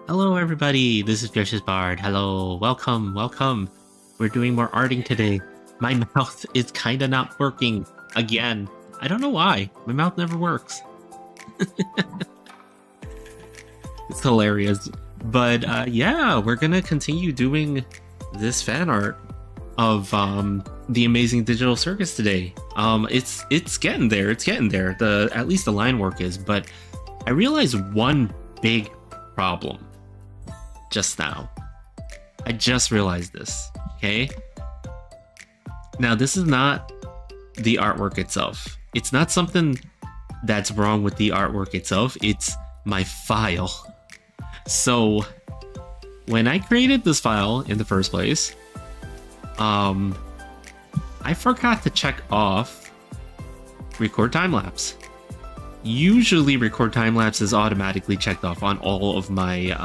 Hello, everybody. This is Vicious Bard. Hello, welcome, welcome. We're doing more arting today. My mouth is kind of not working again. I don't know why. My mouth never works. It's hilarious. But yeah, we're gonna continue doing this fan art of the amazing digital circus today. It's getting there. It's getting there. The at least the line work is. But I realized one big problem just now. I just realized this, okay? Now, this is not the artwork itself. It's not something that's wrong with the artwork itself. It's my file. So, when I created this file in the first place, I forgot to check off record time lapse. Usually, record time lapse is automatically checked off on all of my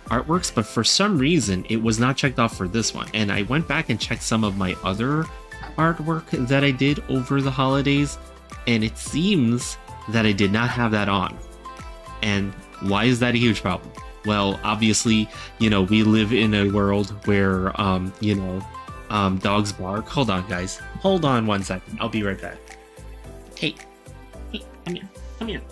artworks, but for some reason it was not checked off for this one. And I went back and checked some of my other artwork that I did over the holidays, and it seems that I did not have that on. And why is that a huge problem? Well, obviously, we live in a world where dogs bark. Hold on, guys, hold on 1 second, I'll be right back. Hey, come here, come here.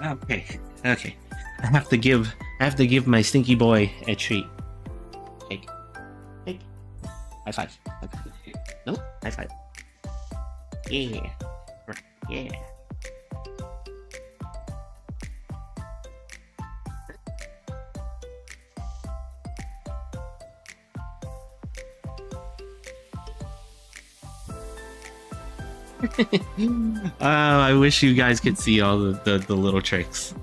Okay, okay. I have to give my stinky boy a treat. Take, take. High five. High five. No, high five. Yeah, yeah. I wish you guys could see all the little tricks.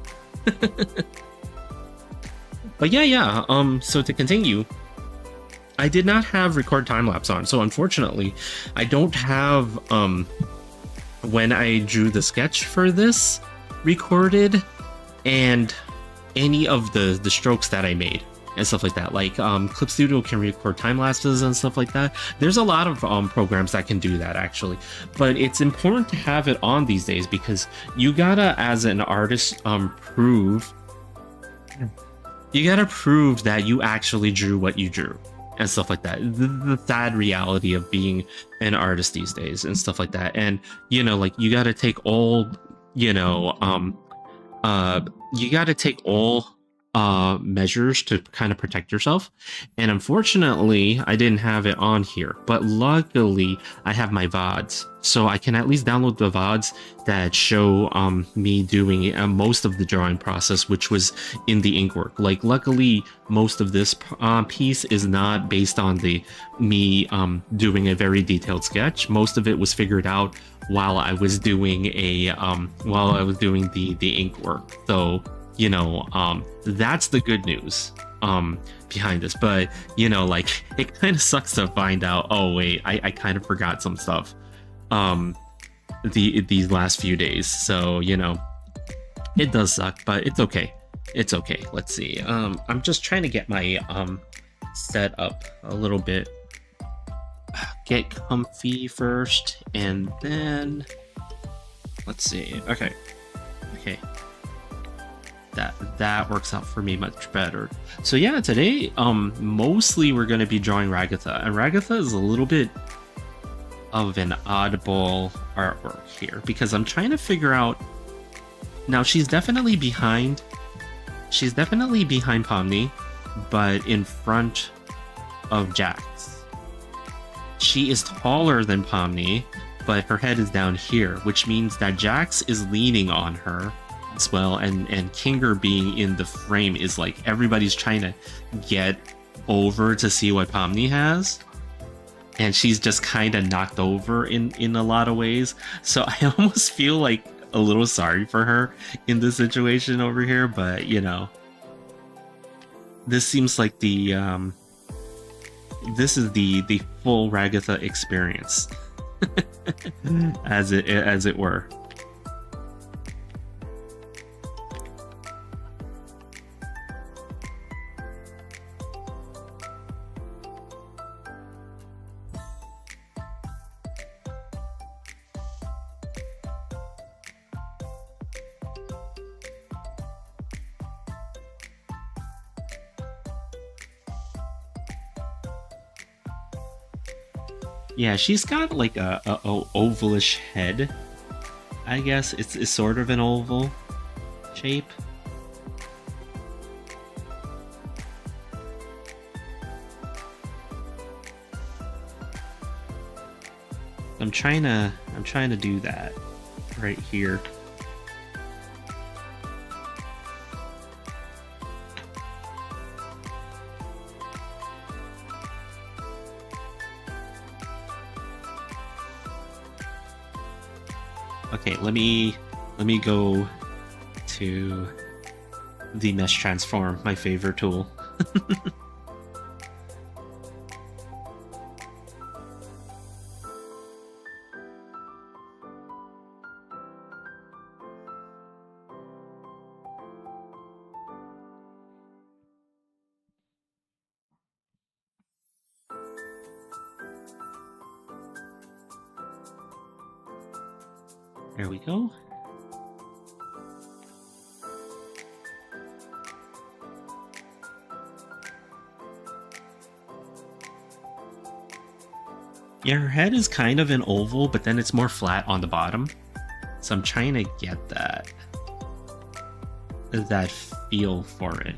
But yeah. So to continue, I did not have record time lapse on, so unfortunately, I don't have when I drew the sketch for this recorded, and any of the strokes that I made and stuff like that. Like Clip Studio can record time lapses and stuff like that. There's a lot of programs that can do that actually, but it's important to have it on these days because you gotta, as an artist, prove that you actually drew what you drew and stuff like that. The sad reality of being an artist these days and stuff like that. And like you gotta take all you got to take all measures to kind of protect yourself. And unfortunately, I didn't have it on here, but luckily I have my VODs, so I can at least download the VODs that show me doing most of the drawing process, which was in the ink work. Like, luckily, most of this piece is not based on me doing a very detailed sketch. Most of it was figured out while I was doing the ink work. So that's the good news behind this. But like, it kind of sucks to find out, oh wait, I kind of forgot some stuff these last few days. So it does suck, but it's okay. It's okay. Let's see. I'm just trying to get my set up a little bit. Get comfy first, and then let's see. Okay. That works out for me much better. So yeah, today mostly we're going to be drawing Ragatha, and Ragatha is a little bit of an oddball artwork here because I'm trying to figure out. Now, she's definitely behind Pomni, but in front of Jax. She is taller than Pomni, but her head is down here, which means that Jax is leaning on her as well, and Kinger being in the frame is like everybody's trying to get over to see what Pomni has, and she's just kind of knocked over in a lot of ways. So I almost feel like a little sorry for her in this situation over here, but this seems like the this is the full Ragatha experience, as it were. Yeah, she's got like a ovalish head. I guess it's sort of an oval shape. I'm trying to do that right here. Okay, let me go to the mesh transform, my favorite tool. There we go. Yeah, her head is kind of an oval, but then it's more flat on the bottom. So I'm trying to get that feel for it.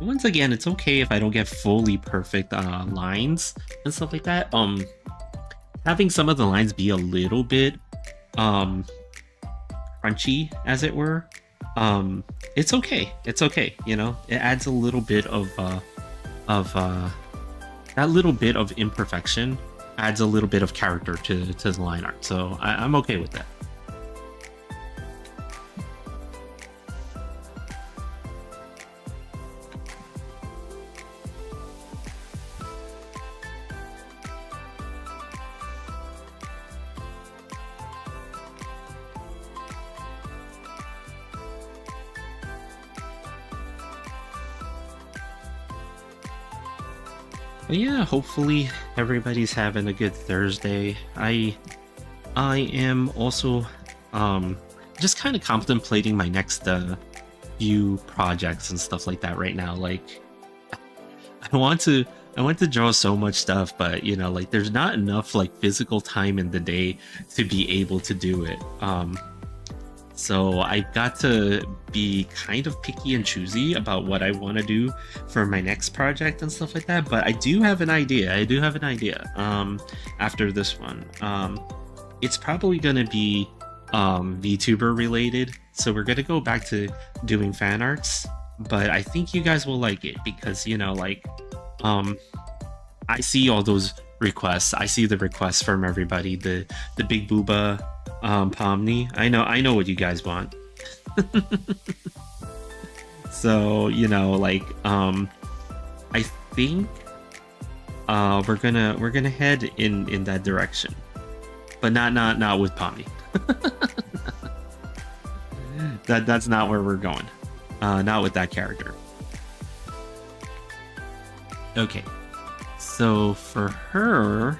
Once again, it's okay if I don't get fully perfect lines and stuff like that. Having some of the lines be a little bit crunchy, as it were, it's okay. It's okay, you know. It adds a little bit of that little bit of imperfection adds a little bit of character to the line art. So I'm okay with that. But yeah, hopefully everybody's having a good Thursday. I am also just kind of contemplating my next few projects and stuff like that right now. Like I want to draw so much stuff, but you know, like there's not enough like physical time in the day to be able to do it. So I got to be kind of picky and choosy about what I want to do for my next project and stuff like that. But I do have an idea. After this one. It's probably gonna be VTuber related. So we're gonna go back to doing fan arts. But I think you guys will like it because, you know, like I see all those requests. I see the requests from everybody. The big booba Pomni. I know what you guys want. So, you know, like I think we're gonna head in that direction. But not with Pomni. That's not where we're going. Not with that character. Okay. So for her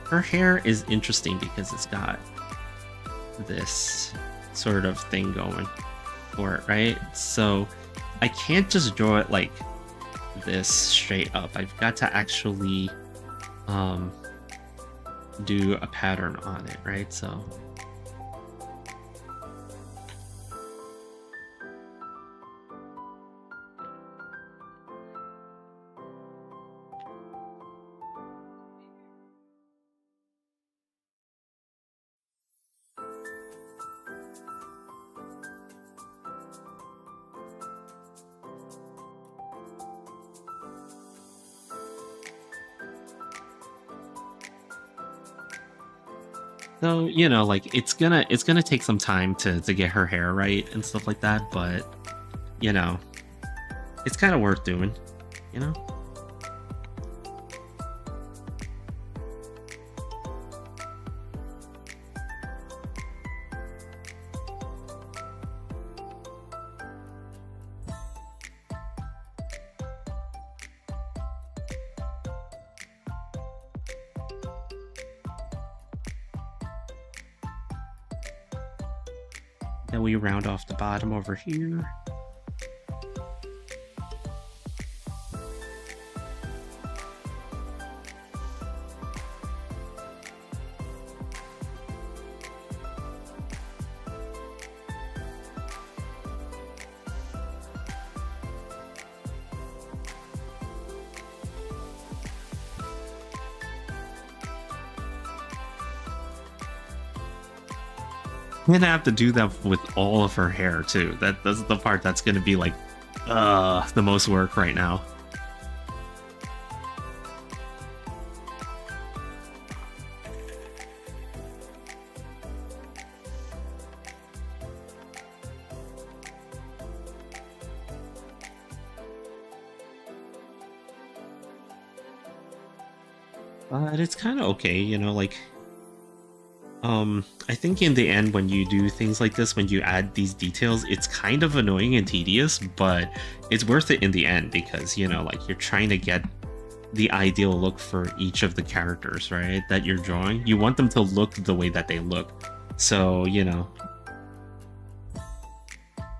hair is interesting because it's got this sort of thing going for it, right? So I can't just draw it like this straight up. I've got to actually do a pattern on it, right? So So, like it's gonna take some time to get her hair right and stuff like that, but you know, it's kind of worth doing, you know? Then we round off the bottom over here. I'm gonna have to do that with all of her hair too. That's the part that's gonna be like, the most work right now. But it's kind of okay, like I think in the end, when you do things like this, when you add these details, it's kind of annoying and tedious, but it's worth it in the end because, like you're trying to get the ideal look for each of the characters, right? That you're drawing. You want them to look the way that they look. So,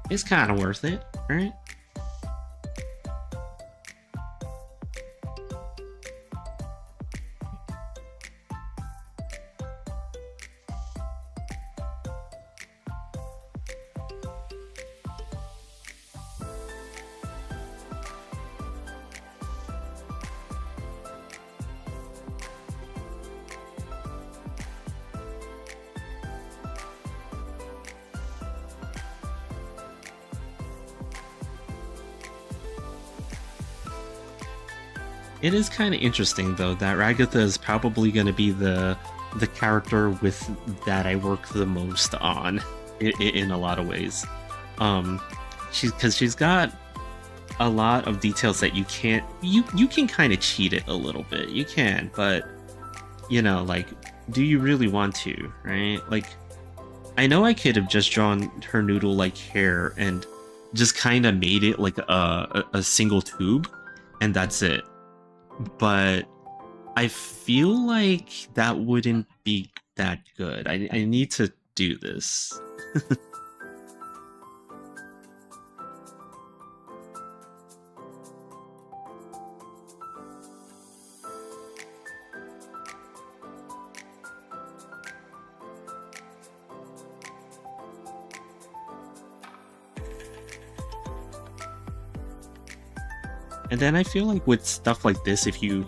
it's kind of worth it, right? It is kind of interesting though that Ragatha is probably going to be the character with that I work the most on in a lot of ways. She's got a lot of details that you can't you can kind of cheat it a little bit. You can, but like, do you really want to, right? Like, I know I could have just drawn her noodle like hair and just kind of made it like a single tube, and that's it. But I feel like that wouldn't be that good. I need to do this. And then I feel like with stuff like this, if you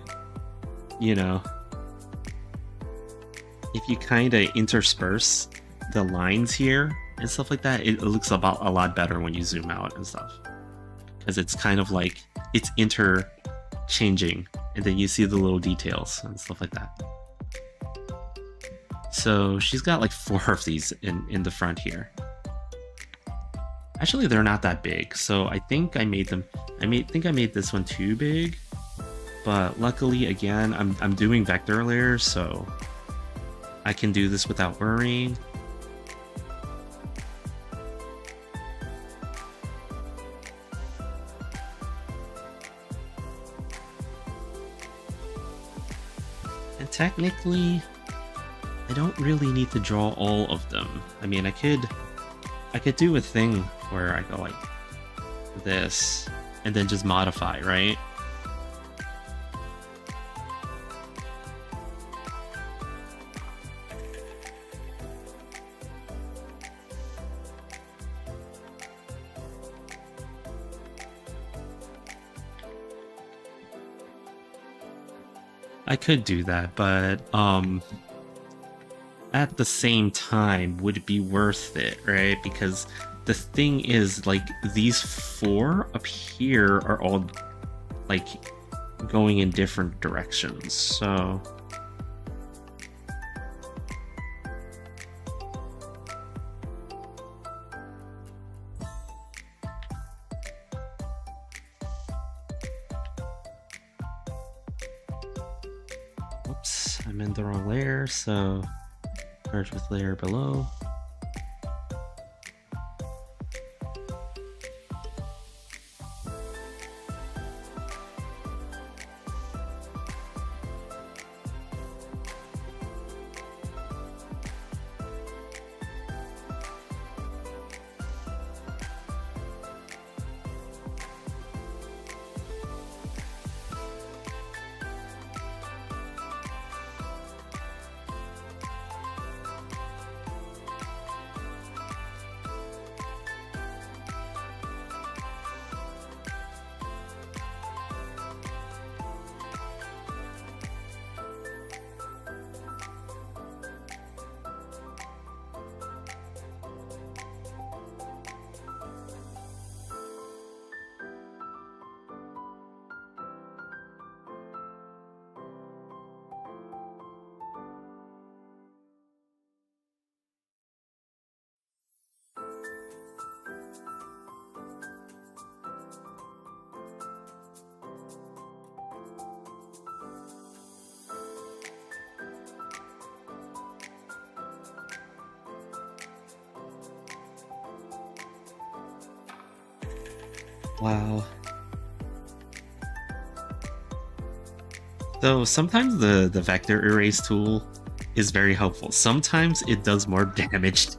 kind of intersperse the lines here and stuff like that, it looks a lot better when you zoom out and stuff. Because it's kind of like, it's interchanging, and then you see the little details and stuff like that. So she's got like 4 of these in the front here. Actually, they're not that big, so I think I made them. I think I made this one too big, but luckily, again, I'm doing vector layers, so I can do this without worrying. And technically, I don't really need to draw all of them. I mean, I could do a thing where I go like this and then just modify, right? I could do that, but at the same time, would it be worth it, right? Because the thing is, like, these 4 up here are all like going in different directions, so I'm in the wrong layer, so merge with layer below. Wow. So sometimes the vector erase tool is very helpful. Sometimes it does more damage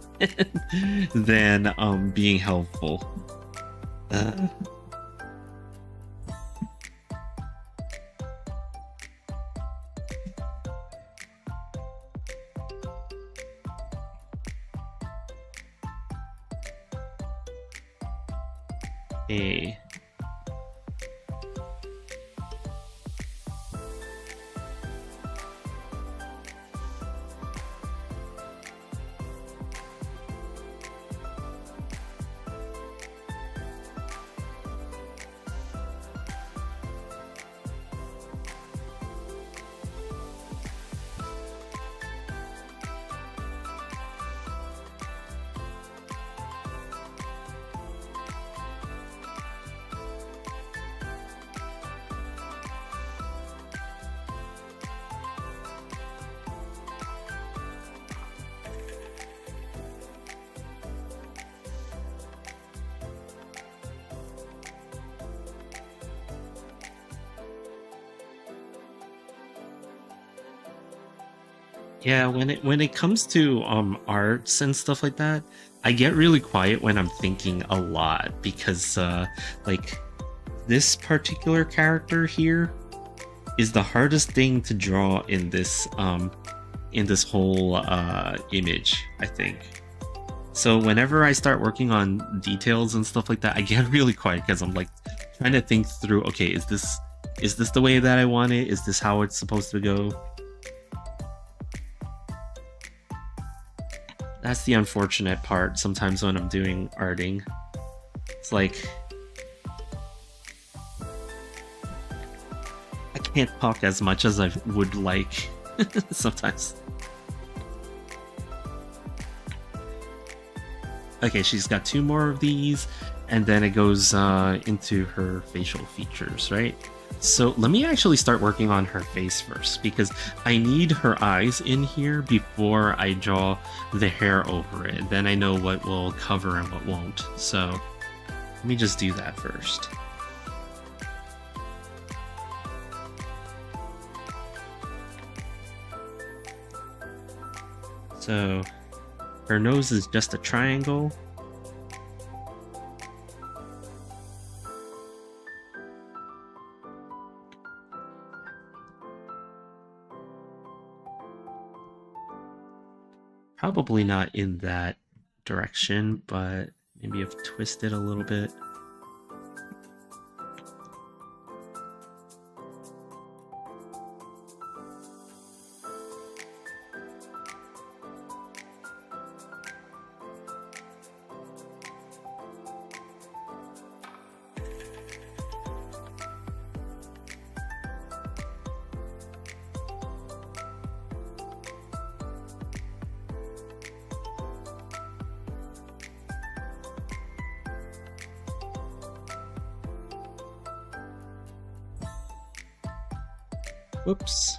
than being helpful. Uh, a Yeah, when it comes to arts and stuff like that, I get really quiet when I'm thinking a lot because like this particular character here is the hardest thing to draw in this whole image, I think. So whenever I start working on details and stuff like that, I get really quiet because I'm like trying to think through, okay, is this the way that I want it? Is this how it's supposed to go? That's the unfortunate part sometimes when I'm doing arting. It's like I can't talk as much as I would like sometimes. Okay, she's got two more of these, and then it goes into her facial features, right? So let me actually start working on her face first, because I need her eyes in here before I draw the hair over it. Then I know what will cover and what won't. So let me just do that first. So her nose is just a triangle. Probably not in that direction, but maybe I've twisted a little bit. Whoops.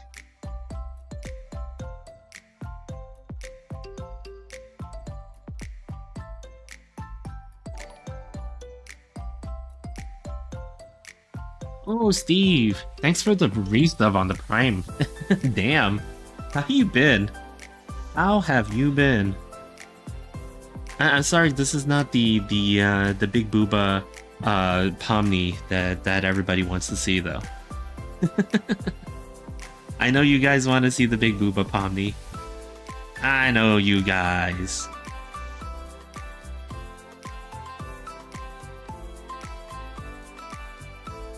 Oh, Steve, thanks for the resub on the Prime. Damn, how you been? How have you been? I'm sorry, this is not the big booba Pomni that everybody wants to see though. I know you guys want to see the big booba Pomni. I know you guys.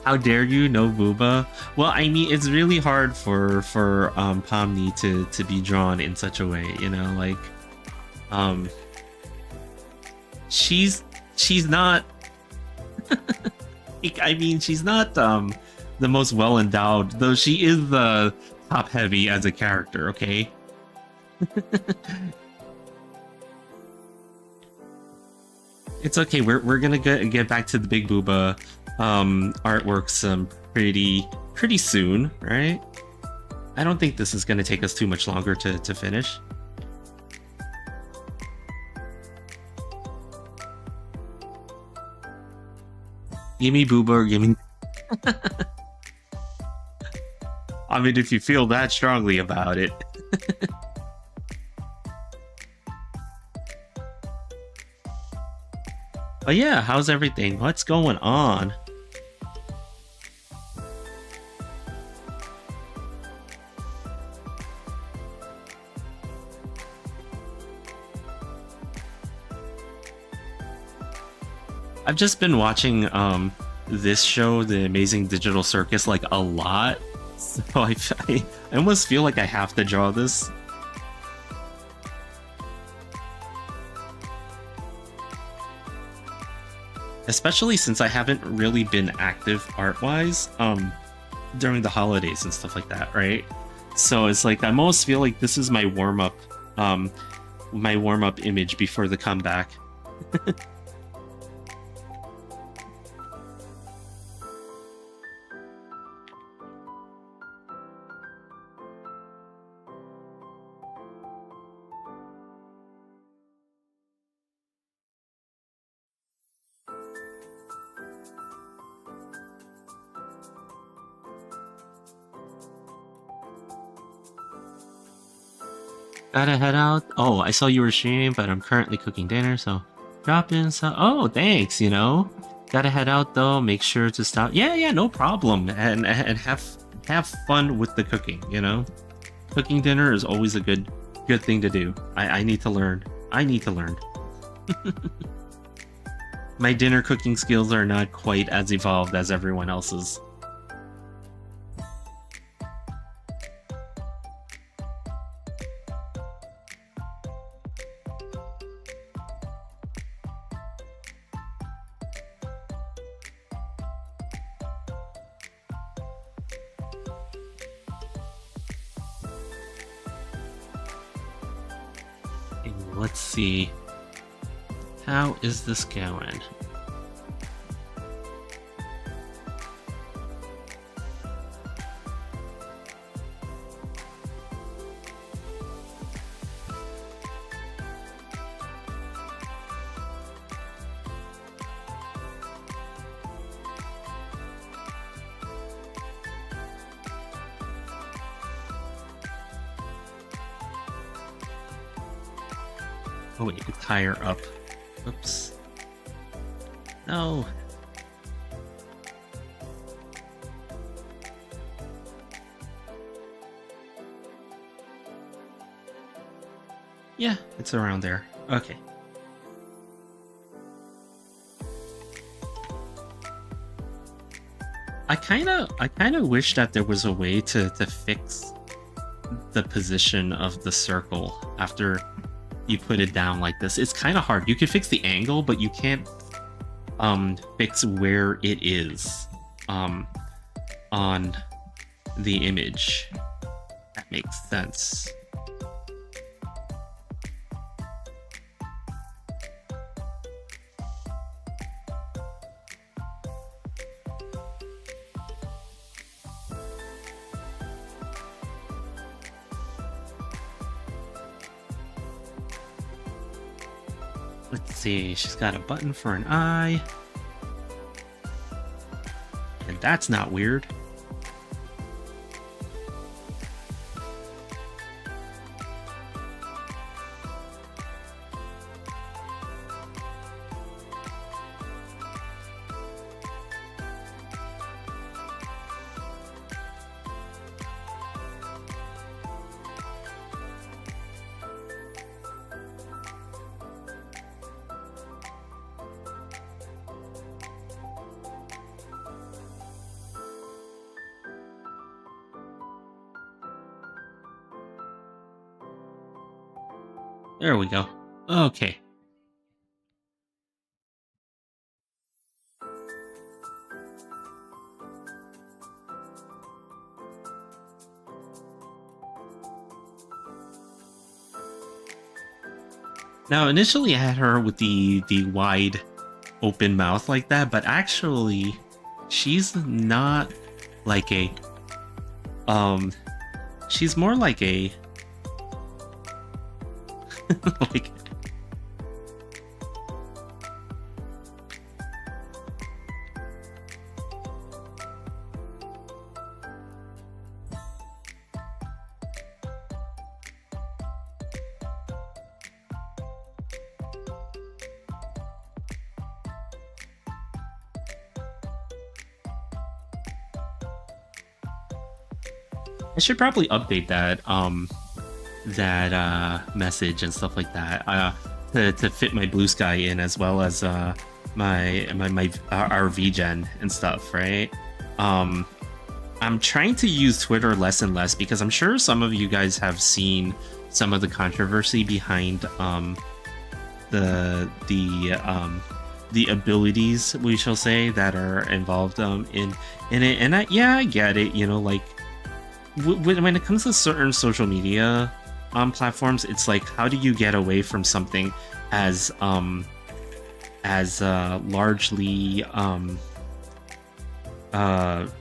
How dare you, no booba? Well, I mean, it's really hard for Pomni to be drawn in such a way, you know, like um she's not I mean, she's not the most well endowed, though she is the top heavy as a character, okay? It's okay. We're gonna get back to the big booba artworks pretty soon, right? I don't think this is gonna take us too much longer to finish. Gimme booba or gimme. I mean, if you feel that strongly about it. But yeah, how's everything? What's going on? I've just been watching this show, The Amazing Digital Circus, like a lot. So I almost feel like I have to draw this. Especially since I haven't really been active art-wise during the holidays and stuff like that, right? So it's like I almost feel like this is my warm-up image before the comeback. Gotta head out. Oh, I saw you were streaming, but I'm currently cooking dinner, so drop in. So, oh, thanks. You know, gotta head out though. Make sure to stop. Yeah, yeah, no problem. And have fun with the cooking. You know, cooking dinner is always a good thing to do. I need to learn. I need to learn. My dinner cooking skills are not quite as evolved as everyone else's. Let's see. How is this going? Oh wait, it's higher up. Oops. No. Yeah, it's around there. Okay. I kind of wish that there was a way to fix the position of the circle after you put it down like this. It's kind of hard. You can fix the angle, but you can't fix where it is on the image. That makes sense. Let's see, she's got a button for an eye. And that's not weird. There we go. Okay. Now, initially I had her with the wide open mouth like that, but actually she's not like a she's more like a like I should probably update that message and stuff like that to fit my blue sky in, as well as my RV gen and stuff, right? I'm trying to use Twitter less and less because I'm sure some of you guys have seen some of the controversy behind the abilities, we shall say, that are involved in it. And I get it, you know, like when it comes to certain social media platforms, it's like, how do you get away from something as largely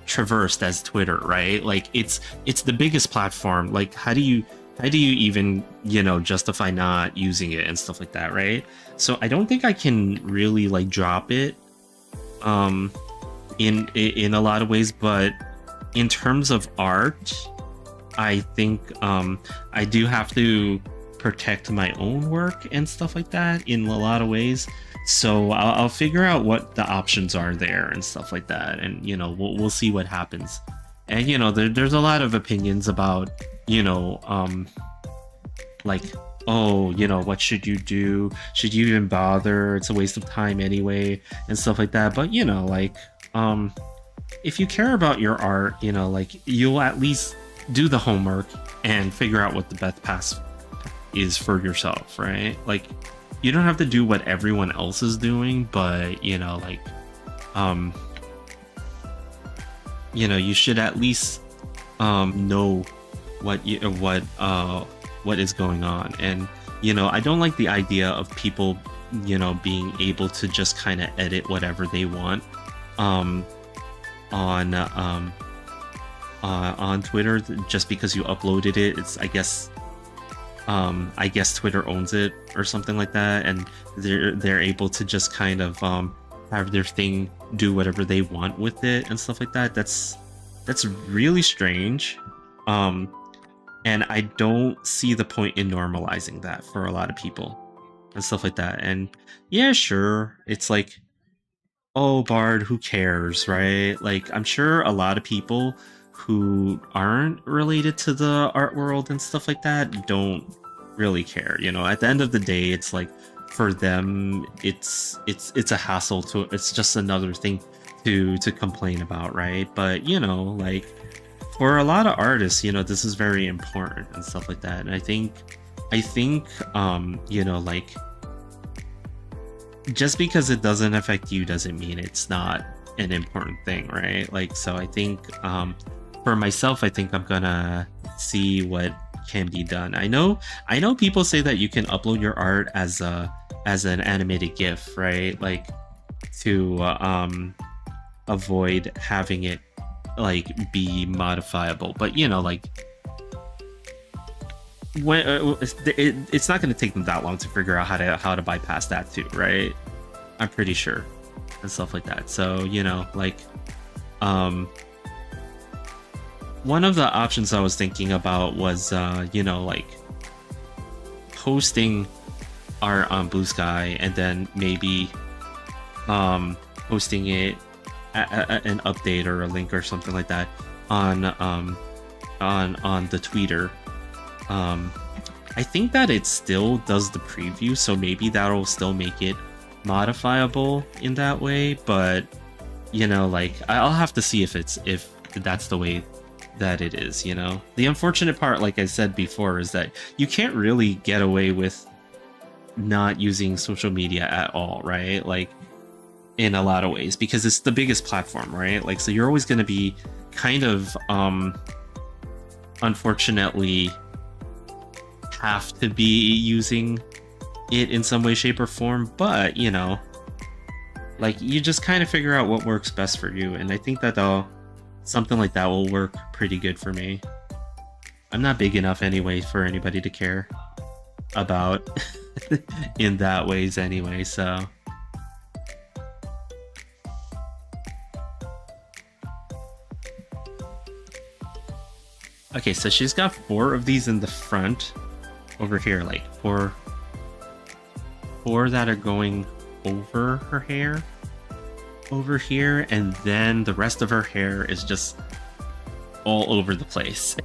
traversed as Twitter, right? Like it's the biggest platform. Like how do you even, you know, justify not using it and stuff like that, right? So I don't think I can really like drop it in a lot of ways, but in terms of art, I think I do have to protect my own work and stuff like that in a lot of ways. So I'll figure out what the options are there and stuff like that, and you know, we'll see what happens. And you know, there's a lot of opinions about, you know, like, oh, you know, what should you do? Should you even bother? It's a waste of time anyway, and stuff like that. But you know, like, if you care about your art, you know, like, you'll at least do the homework and figure out what the best path is for yourself, right? Like, you don't have to do what everyone else is doing, but you know, like, you know, you should at least know what is going on. And you know, I don't like the idea of people, you know, being able to just kind of edit whatever they want on Twitter just because you uploaded it. It's, I guess Twitter owns it or something like that, and they're able to just kind of have their thing, do whatever they want with it and stuff like that. That's really strange, and I don't see the point in normalizing that for a lot of people and stuff like that. And yeah, sure, it's like, oh, Bard, who cares, right? Like, I'm sure a lot of people who aren't related to the art world and stuff like that don't really care. You know, at the end of the day, it's like, for them, it's a hassle to, it's just another thing to complain about, right? But you know, like, for a lot of artists, you know, this is very important and stuff like that. And I think you know, like, just because it doesn't affect you doesn't mean it's not an important thing, right? Like, so I think for myself, I think I'm gonna see what can be done. I know people say that you can upload your art as an animated GIF, right? Like, to avoid having it like be modifiable. But you know, like, when it's not going to take them that long to figure out how to bypass that too, right? I'm pretty sure, and stuff like that. So you know, like, um, one of the options I was thinking about was, you know, like posting art on Blue Sky and then maybe posting it an update or a link or something like that on the Twitter. I think that it still does the preview, so maybe that'll still make it modifiable in that way, but you know, like I'll have to see if that's the way that it is, you know. The unfortunate part, like I said before, is that you can't really get away with not using social media at all, right? Like in a lot of ways, because it's the biggest platform, right? Like, so you're always going to be kind of unfortunately have to be using it in some way, shape, or form, but you know, like you just kind of figure out what works best for you, and I think that something like that will work pretty good for me. I'm not big enough anyway for anybody to care about in that ways anyway, so okay, so she's got 4 of these in the front over here, like four that are going over her hair over here, and then the rest of her hair is just all over the place.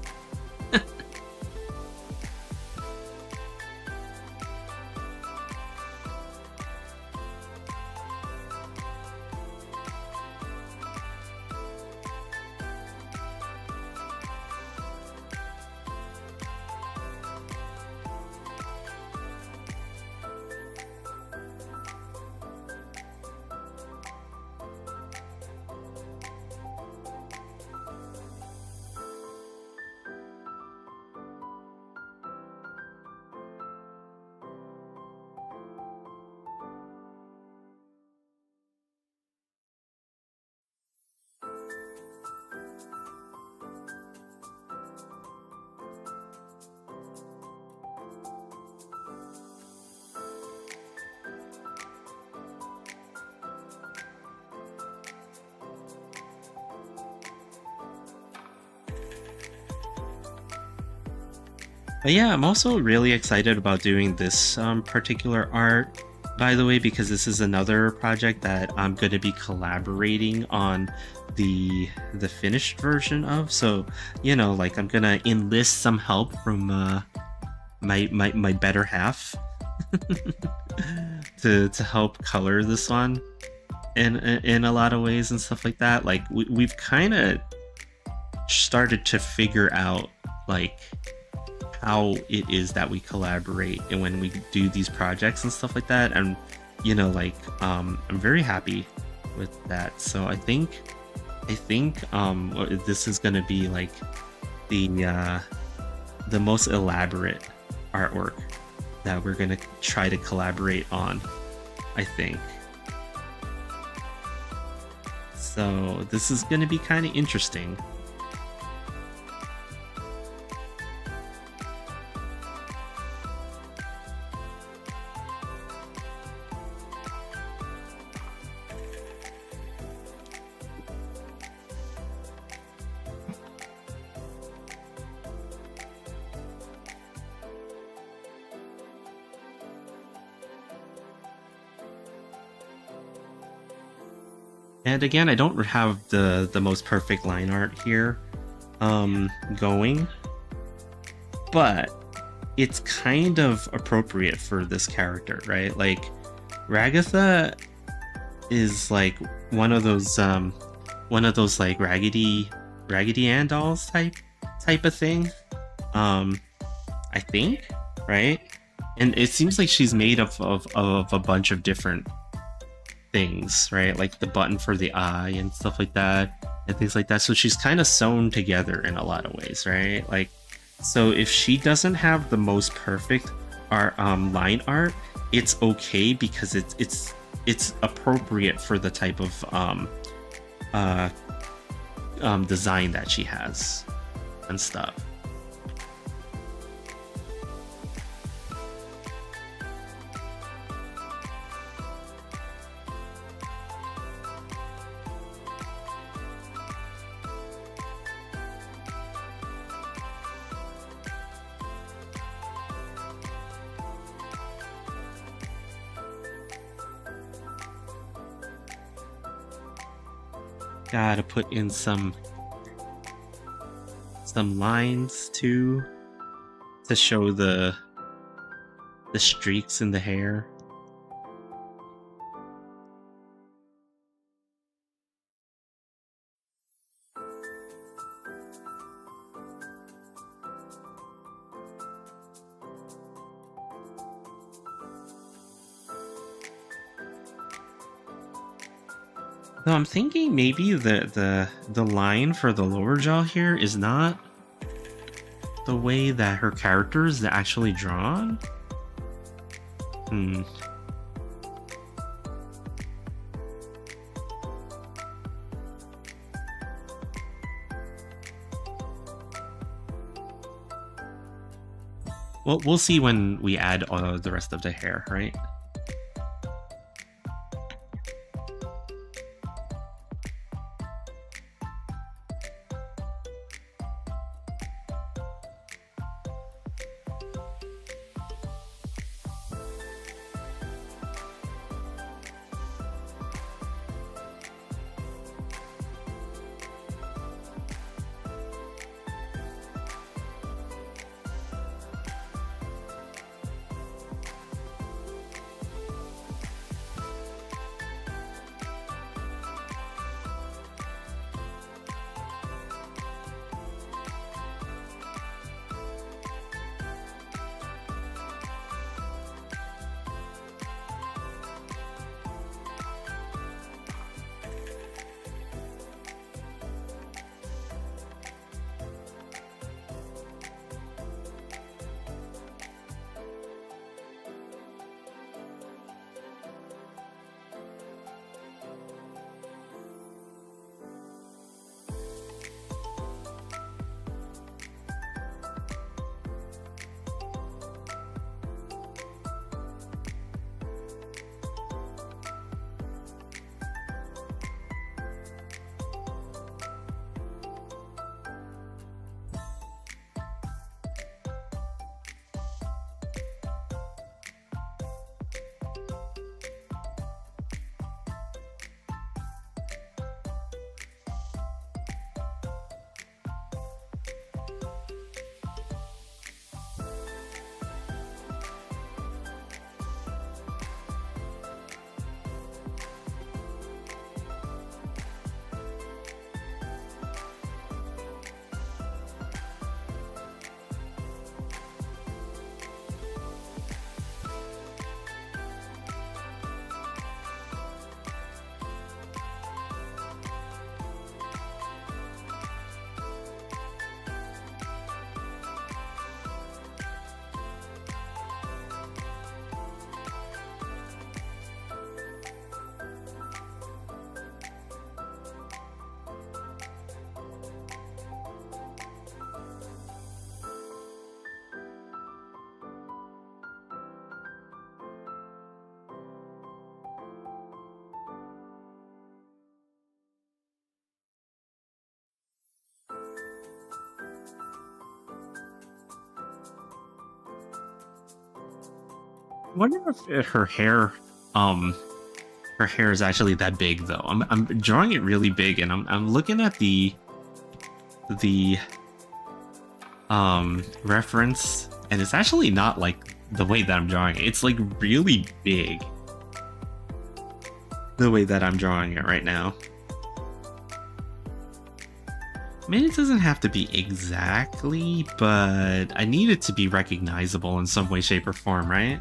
But yeah, I'm also really excited about doing this particular art, by the way, because this is another project that I'm going to be collaborating on the finished version of. So, you know, like I'm going to enlist some help from my better half to help color this one in a lot of ways and stuff like that. Like we've kind of started to figure out like how it is that we collaborate and when we do these projects and stuff like that, and you know, like I'm very happy with that. So I think this is gonna be like the most elaborate artwork that we're gonna try to collaborate on, I think. So this is gonna be kind of interesting. And again, I don't have the most perfect line art here going, but it's kind of appropriate for this character, right? Like Ragatha is like one of those like Raggedy Ann dolls type of thing. I think, right? And it seems like she's made up of a bunch of different things, right? Like the button for the eye and stuff like that and things like that. So she's kind of sewn together in a lot of ways, right? Like, so if she doesn't have the most perfect line art, it's okay because it's appropriate for the type of design that she has and stuff. gotta put in some lines too to show the streaks in the hair. No, I'm thinking maybe the line for the lower jaw here is not the way that her character is actually drawn. Well, we'll see when we add the rest of the hair, right? I wonder if her hair is actually that big though. I'm drawing it really big, and I'm looking at the reference, and it's actually not like the way that I'm drawing it. It's like really big the way that I'm drawing it right now. I mean, it doesn't have to be exactly, but I need it to be recognizable in some way, shape, or form, right?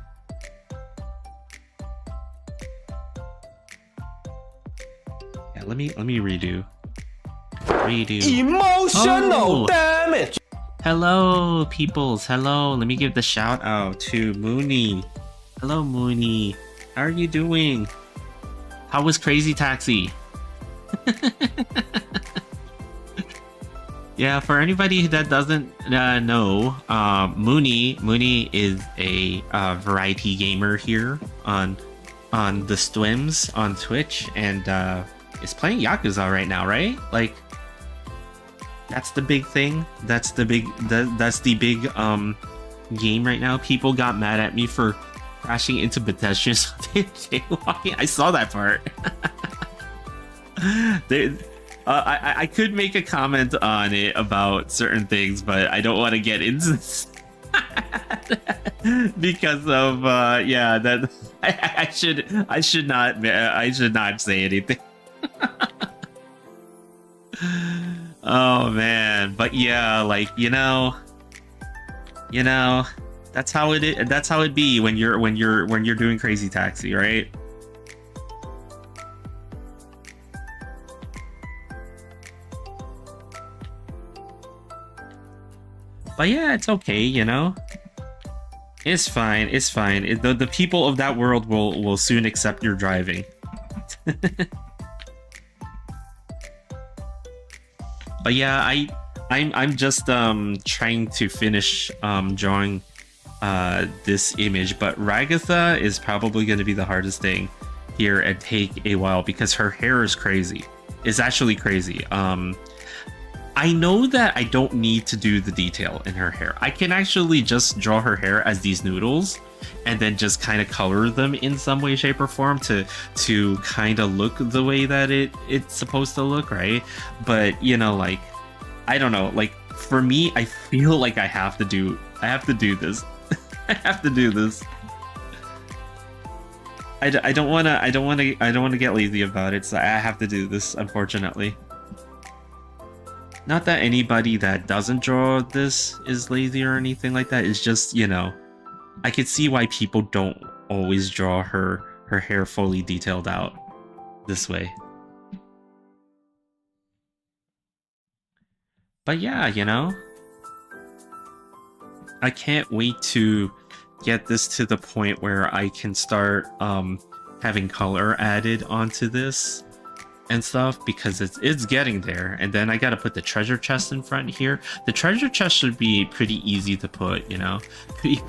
Yeah, let me redo. Emotional damage. Hello, peoples. Hello. Let me give the shout out to Mooney. Hello, Mooney. How are you doing? How was Crazy Taxi? Yeah, for anybody that doesn't know, Mooney is a variety gamer here on the Swims on Twitch, and is playing Yakuza right now, right? Like, that's the big thing. That's the big game right now. People got mad at me for crashing into pedestrians jaywalking. I saw that part. I could make a comment on it about certain things, but I don't want to get into this because of yeah, that I should not say anything. Oh man, but yeah, like that's how it that's how it be when you're doing Crazy Taxi, right? But yeah, it's okay, It's fine. It's fine. The people of that world will soon accept your driving. But yeah, I'm just trying to finish drawing this image, but Ragatha is probably going to be the hardest thing here and take a while because her hair is crazy. It's actually crazy. I know that I don't need to do the detail in her hair. I can actually just draw her hair as these noodles and then just kind of color them in some way, shape, or form to kind of look the way that it's supposed to look, right? But like, I don't know, like for me, I feel like I have to do this. I have to do this. I don't want to get lazy about it, so I have to do this, unfortunately. Not that anybody that doesn't draw this is lazy or anything like that. It's just, I could see why people don't always draw her hair fully detailed out this way. But yeah, I can't wait to get this to the point where I can start having color added onto this and stuff, because it's getting there. And then I gotta put the treasure chest in front here. The treasure chest should be pretty easy to put,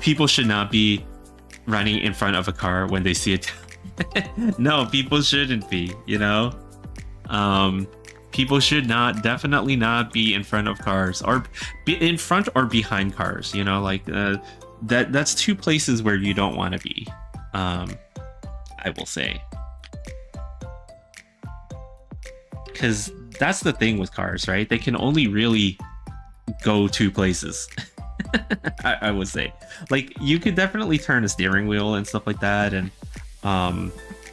People should not be running in front of a car when they see it. No, people shouldn't be, People should definitely not be in front of cars, or be in front or behind cars, like that's two places where you don't want to be, I will say. Because that's the thing with cars, right? They can only really go two places. I would say, like, you could definitely turn a steering wheel and stuff like that and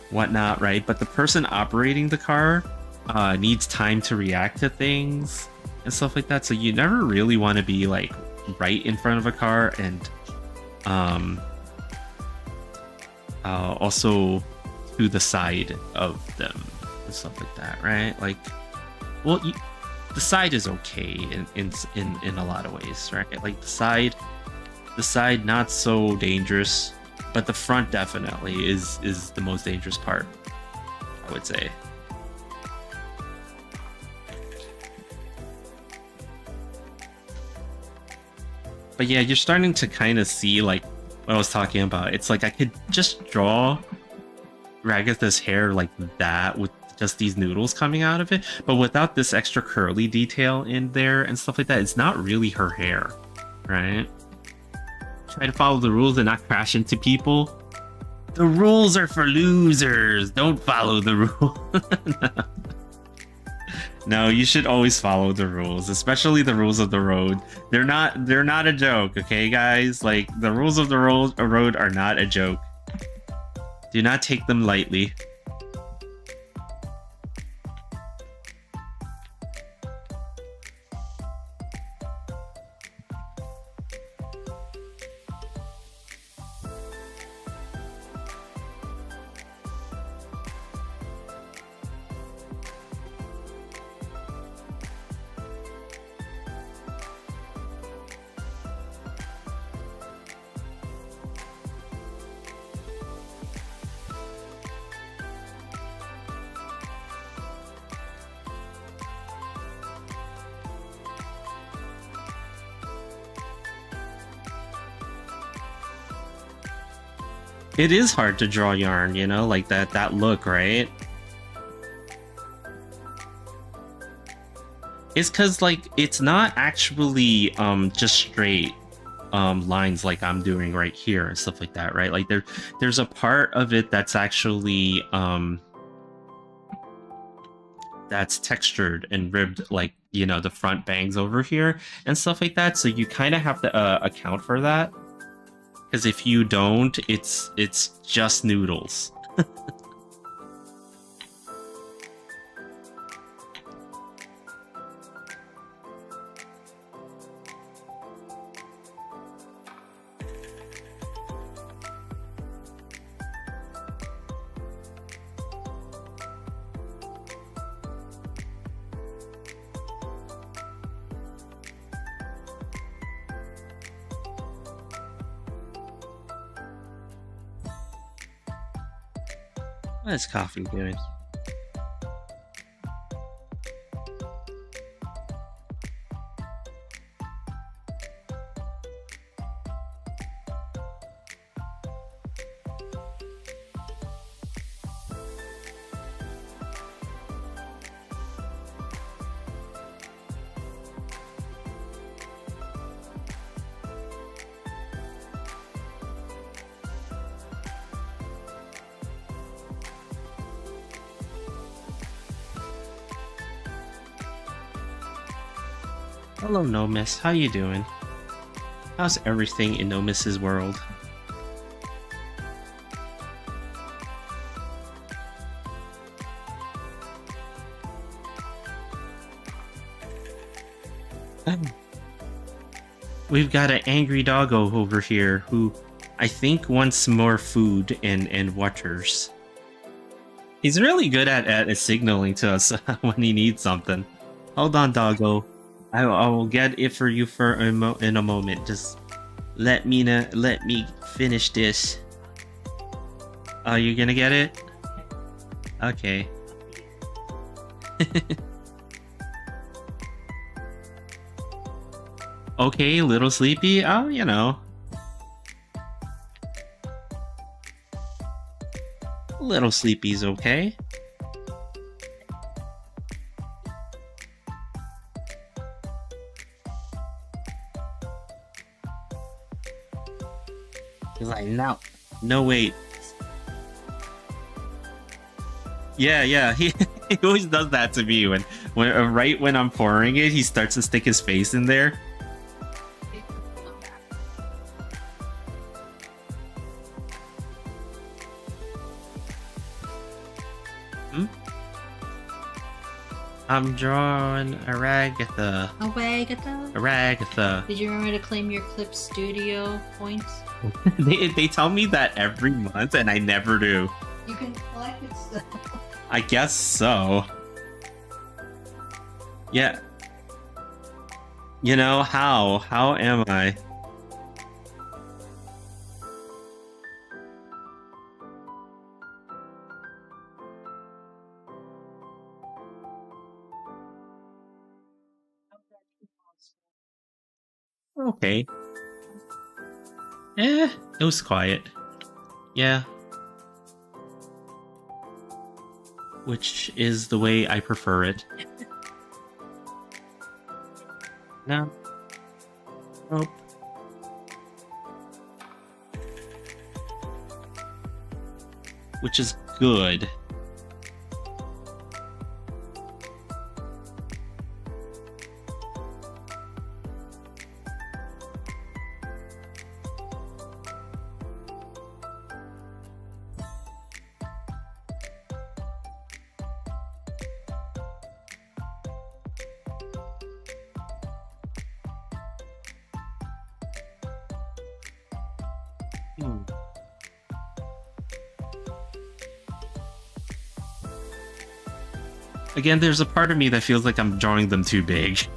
whatnot, right? But the person operating the car needs time to react to things and stuff like that. So you never really want to be like right in front of a car and also to the side of them and stuff like that, right? Like, well, the side is okay in a lot of ways, right? Like the side not so dangerous, but the front definitely is the most dangerous part, I would say. But yeah, you're starting to kind of see like what I was talking about. It's like I could just draw Ragatha's hair like that with just these noodles coming out of it, but without this extra curly detail in there and stuff like that, it's not really her hair, right? Try to follow the rules and not crash into people. The rules are for losers. Don't follow the rule. No, you should always follow the rules, especially the rules of the road. They're not a joke, okay, guys? Like, the rules of the road are not a joke. Do not take them lightly. It is hard to draw yarn, like that look, right? It's because, like, it's not actually just straight lines like I'm doing right here and stuff like that, right? Like there's a part of it that's actually that's textured and ribbed, like, you know, the front bangs over here and stuff like that. So you kind of have to account for that, because if you don't, it's just noodles. What is coffee doing? Hello, Nomis. How you doing? How's everything in Nomis's world? We've got an angry doggo over here who I think wants more food and waters. He's really good at signaling to us when he needs something. Hold on, doggo. I will get it for you in a moment. Just let me finish this. Oh, you're gonna get it? Okay. Okay, little sleepy. Oh, you know. Little sleepy's okay. He's like, no, wait. Yeah, he always does that to me when right when I'm pouring it, he starts to stick his face in there. I'm drawing Aragatha. Aragatha. Did you remember to claim your Clip Studio points? They tell me that every month, and I never do. You can collect it still. I guess so. Yeah. You know, how? How am I? Okay. It was quiet. Yeah. Which is the way I prefer it. No. Nope. Which is good. Again, there's a part of me that feels like I'm drawing them too big.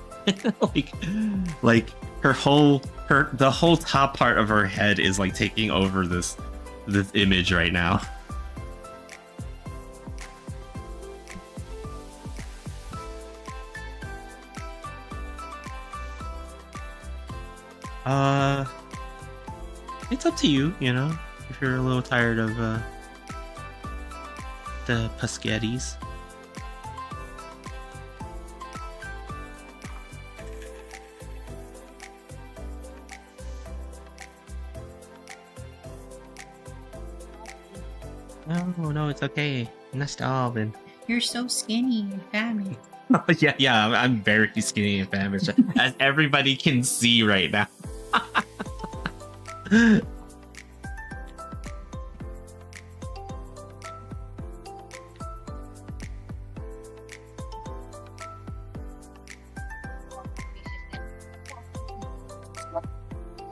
like the whole top part of her head is like taking over this image right now. It's up to you, you know, if you're a little tired of the Paschettis. No, it's okay. Nasta Alvin. You're so skinny and famished. Yeah, I'm very skinny and famished, as everybody can see right now.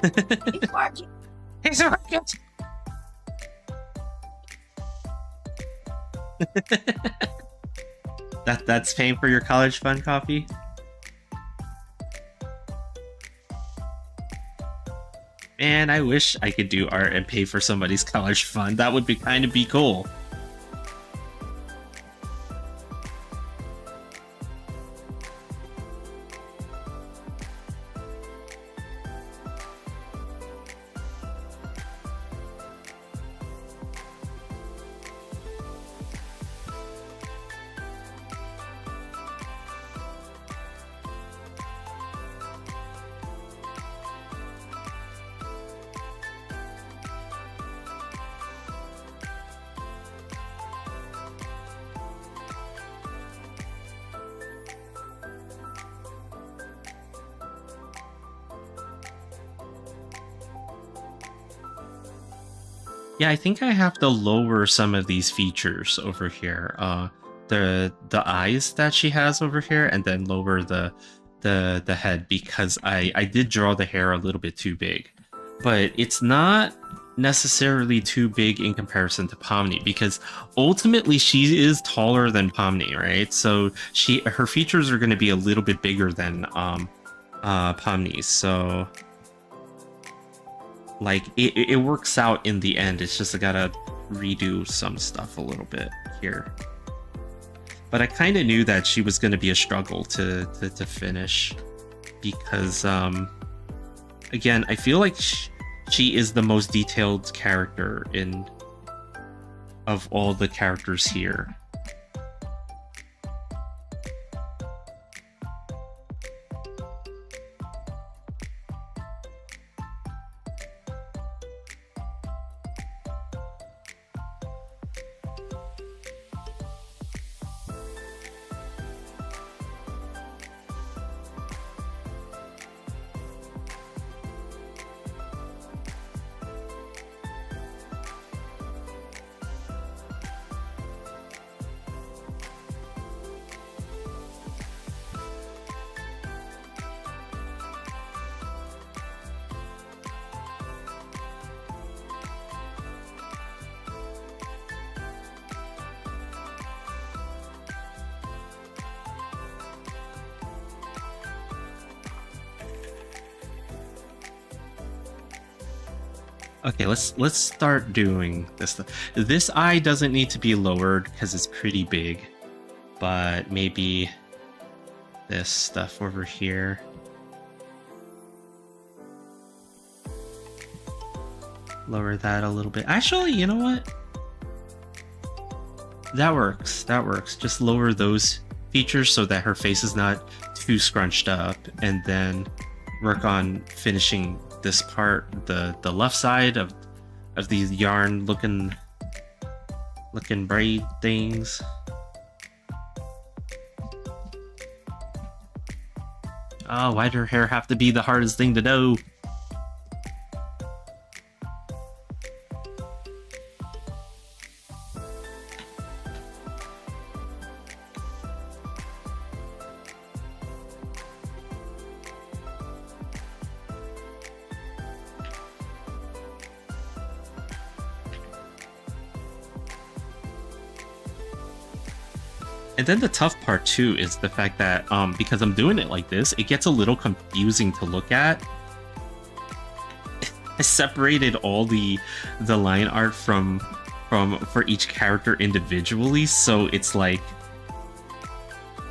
It's working. He's a rocket. That's paying for your college fund coffee. Man, I wish I could do art and pay for somebody's college fund. That would be kind of be cool. Yeah, I think I have to lower some of these features over here. The eyes that she has over here, and then lower the head, because I did draw the hair a little bit too big. But it's not necessarily too big in comparison to Pomni, because ultimately she is taller than Pomni, right? So her features are going to be a little bit bigger than Pomni's. So like it works out in the end. It's just I gotta redo some stuff a little bit here. But I kind of knew that she was going to be a struggle to finish, because again, I feel like she is the most detailed character of all the characters here. Okay, let's start doing this stuff. This eye doesn't need to be lowered because it's pretty big, but maybe this stuff over here. Lower that a little bit. Actually, you know what? That works. That works. Just lower those features so that her face is not too scrunched up, and then work on finishing this part, the left side of these yarn looking braid things. Oh, why'd her hair have to be the hardest thing to do? And then the tough part too is the fact that because I'm doing it like this, it gets a little confusing to look at. I separated all the line art for each character individually, so it's like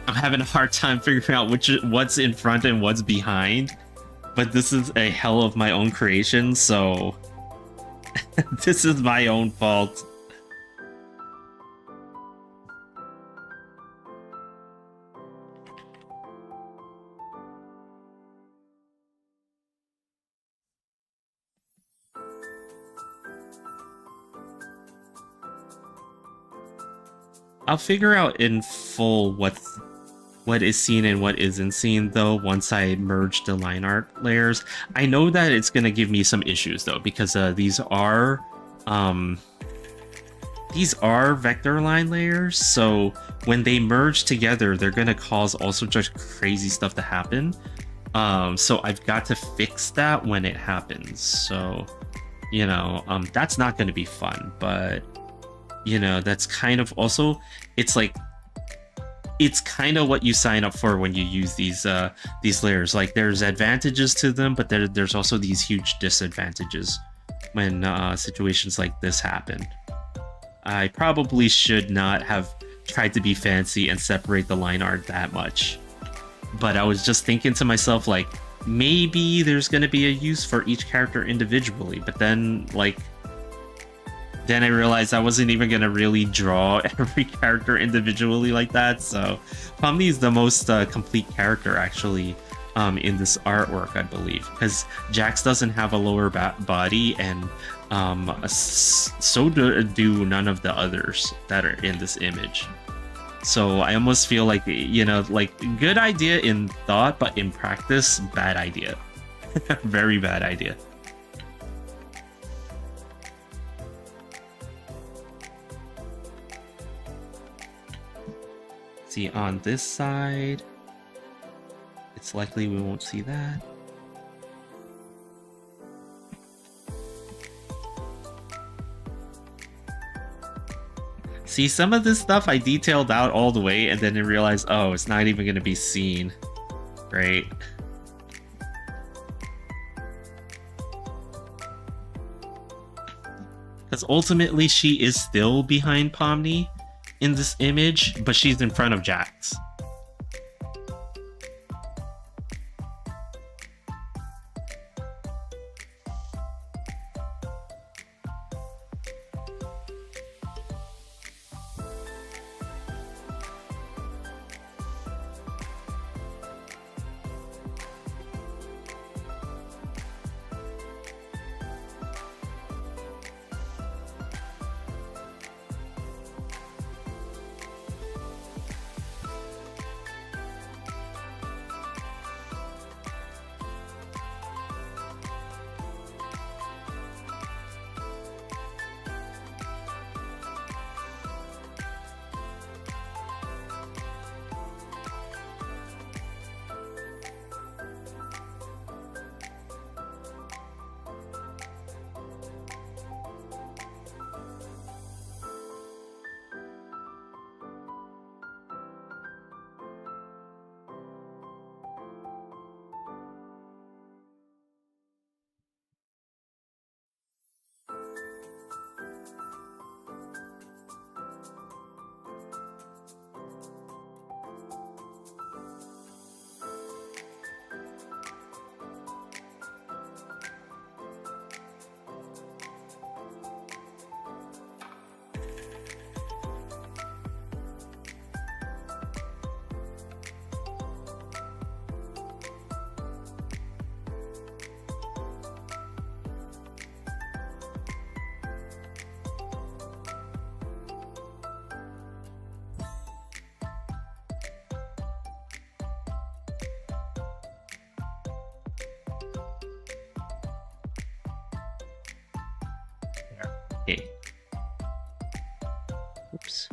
I'm having a hard time figuring out what's in front and what's behind. But this is a hell of my own creation, so this is my own fault. I'll figure out in full what is seen and what isn't seen though once I merge the line art layers. I know that it's gonna give me some issues though because these are vector line layers, so when they merge together, they're gonna cause all sorts of crazy stuff to happen. So I've got to fix that when it happens. So, you know, that's not gonna be fun, but you know, that's kind of also, it's like, it's kind of what you sign up for when you use these layers. Like there's advantages to them, but there's also these huge disadvantages when situations like this happen. I probably should not have tried to be fancy and separate the line art that much. But I was just thinking to myself, like, maybe there's going to be a use for each character individually. But then, like, then I realized I wasn't even going to really draw every character individually like that. So Pomni is the most complete character, actually, in this artwork, I believe. Because Jax doesn't have a lower body, and so do none of the others that are in this image. So I almost feel like, you know, like, good idea in thought, but in practice, bad idea. Very bad idea. See, on this side, it's likely we won't see that. See, some of this stuff I detailed out all the way and then I realized, oh, it's not even going to be seen. Right? Because ultimately she is still behind Pomni in this image, but she's in front of Jax. Okay. Oops.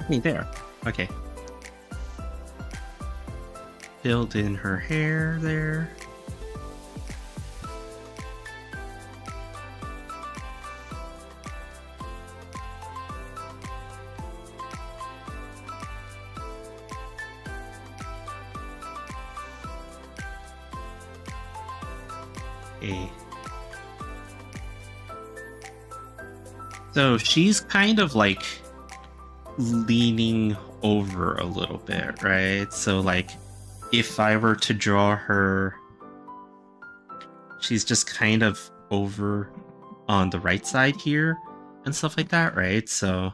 me there. Okay. Filled in her hair there. Okay. So she's kind of like leaning over a little bit, right? So like if I were to draw her, she's just kind of over on the right side here and stuff like that, right? So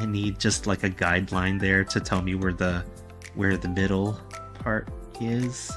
I need just like a guideline there to tell me where the middle part is.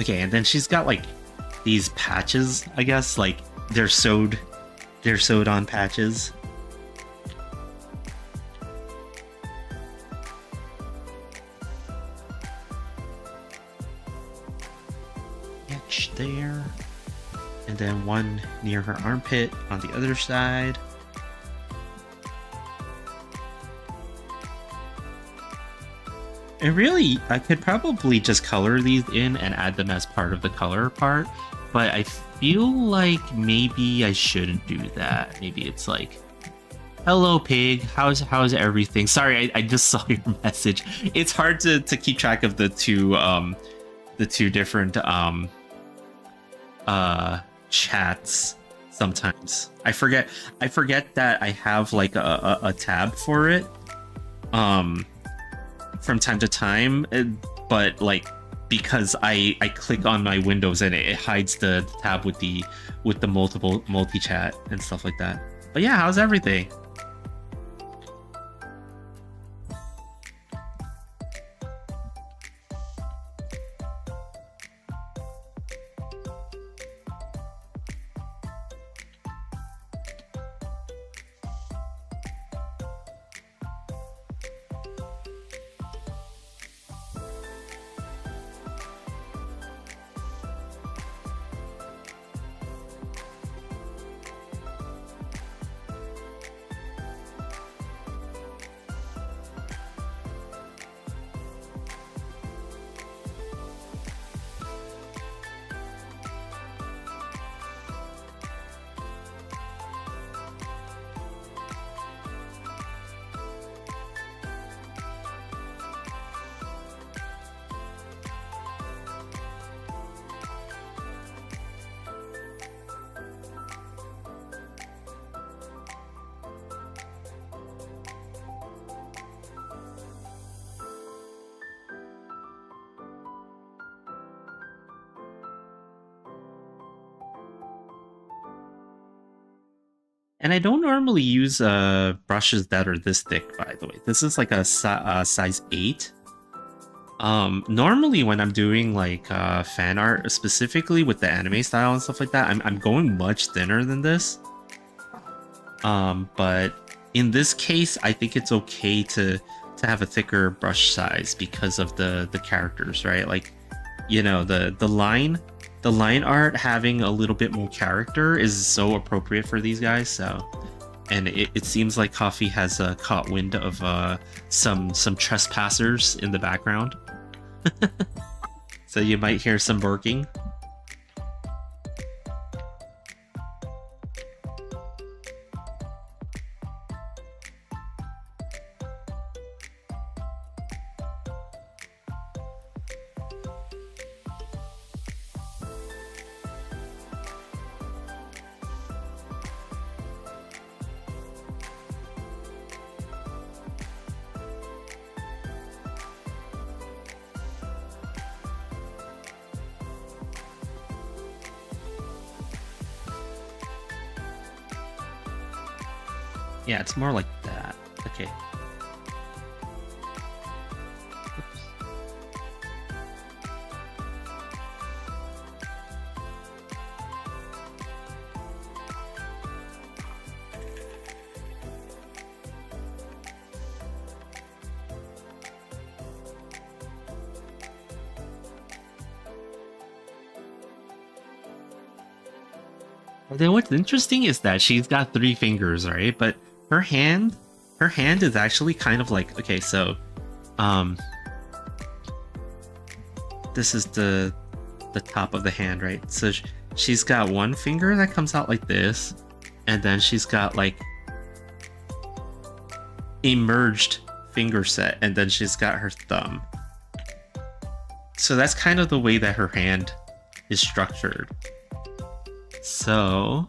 Okay, and then she's got like these patches, I guess, like they're sewed on patches. Etch there. And then one near her armpit on the other side. And really, I could probably just color these in and add them as part of the color part, but I feel like maybe I shouldn't do that. Maybe it's like, hello pig, how's everything? Sorry, I just saw your message. It's hard to keep track of the two different chats sometimes. I forget that I have like a tab for it. From time to time, but like because I click on my windows and it hides the tab with the multiple multi-chat and stuff like that. But yeah, how's everything? And I don't normally use brushes that are this thick, by the way. This is like a size 8. Normally when I'm doing like fan art, specifically with the anime style and stuff like that, I'm going much thinner than this. But in this case, I think it's okay to have a thicker brush size because of the characters, right? Like, you know, the line art having a little bit more character is so appropriate for these guys. So, and it seems like Coffee has caught wind of some trespassers in the background. So you might hear some barking. Yeah, it's more like that. Okay. Oops. And then what's interesting is that she's got 3 fingers, right? But her hand is actually kind of like, okay, so this is the top of the hand, right? So she's got 1 finger that comes out like this, and then she's got like a merged finger set, and then she's got her thumb. So that's kind of the way that her hand is structured. So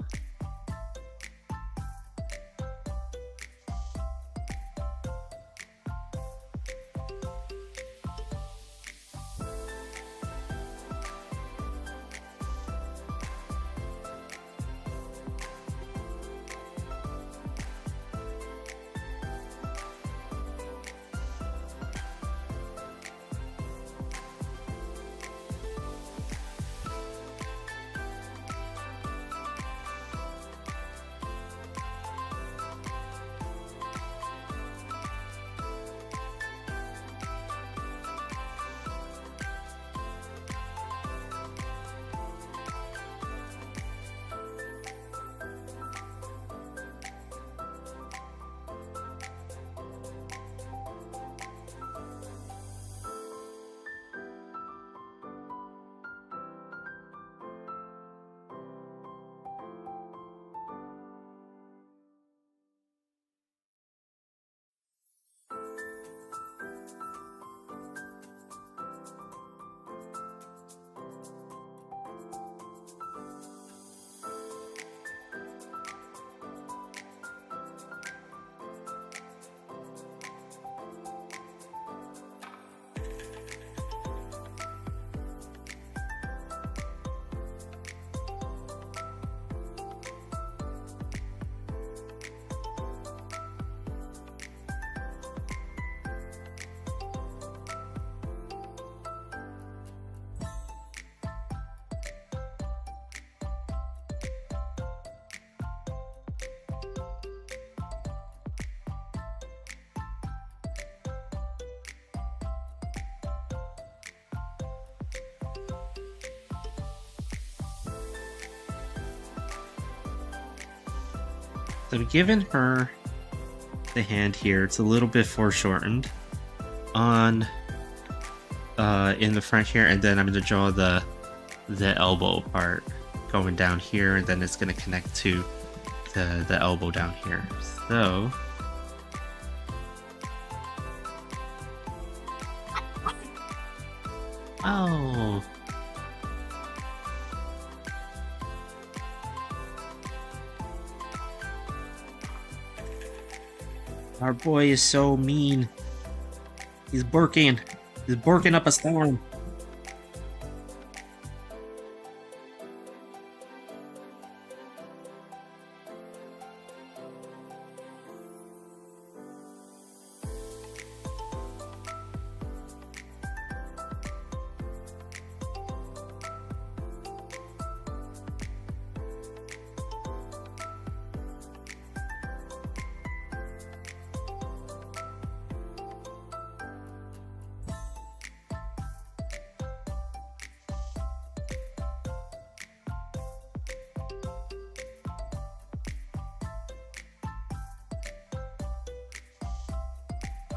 given her the hand here, it's a little bit foreshortened on in the front here, and then I'm going to draw the elbow part going down here, and then it's going to connect to the elbow down here. So oh, our boy is so mean. He's barking up a storm.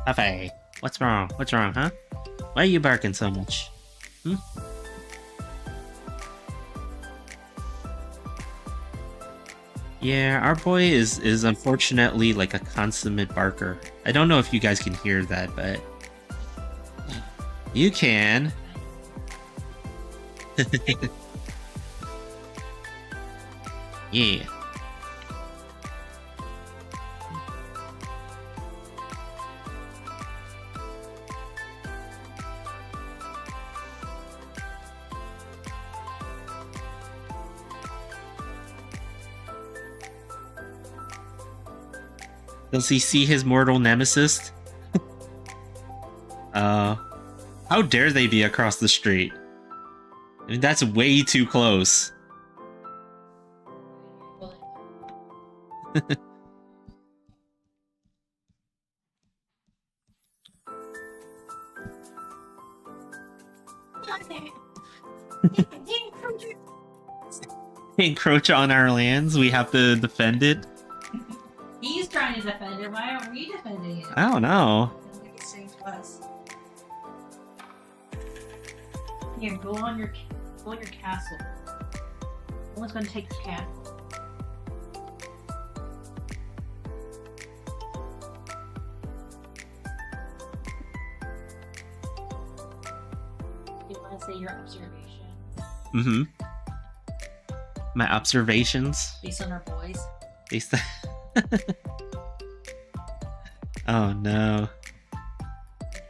Cafe, what's wrong? What's wrong, huh? Why are you barking so much? Hmm? Yeah, our boy is unfortunately like a consummate barker. I don't know if you guys can hear that, but you can. Yeah. Does he see his mortal nemesis? How dare they be across the street? I mean, that's way too close. Encroach on our lands, we have to defend it. He's trying to defend it. Why aren't we defending it? I don't know. Sounds like it's safe to us. Here, go on your castle. No one's gonna take your castle. You want to say your observation Mm-hmm. My observations. based on our boys? Based Oh no.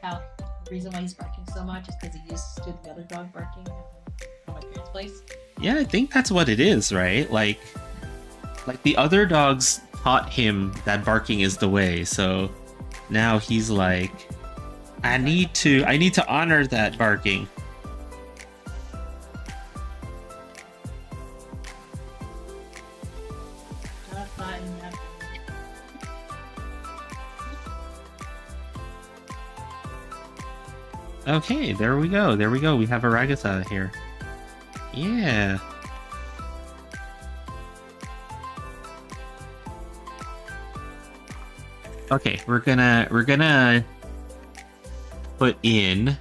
How the reason why he's barking so much is because he used to the other dog barking from my parents' place. Yeah, I think that's what it is, right? Like the other dogs taught him that barking is the way, so now he's like, I need to honor that barking. Not in that. Okay, there we go. There we go. We have a Ragatha here. Yeah. Okay, we're gonna put in.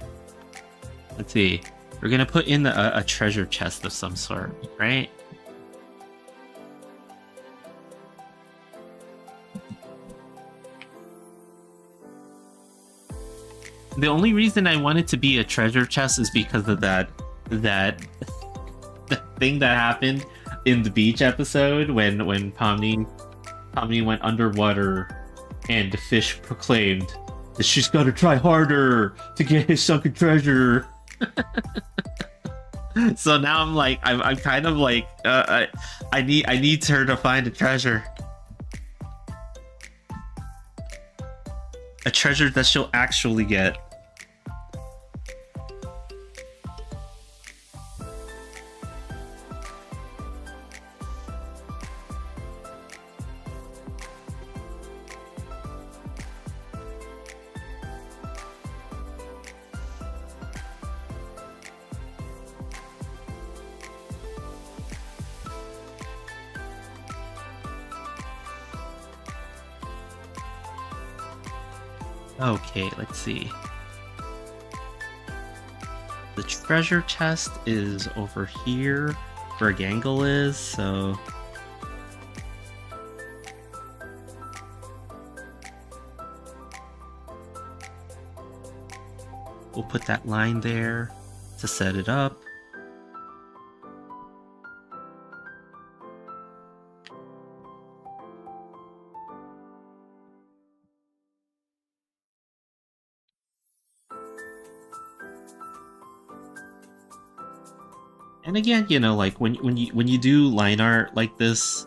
Let's see. We're gonna put in a treasure chest of some sort, right? The only reason I want it to be a treasure chest is because of that thing that happened in the beach episode when Pomni went underwater and the fish proclaimed that she's got to try harder to get his sunken treasure. So now I'm like, I'm kind of like, I need her to find a treasure. A treasure that she'll actually get. Okay, let's see. The treasure chest is over here where Gangle is, so... we'll put that line there to set it up. And again, you know, like when you do line art like this,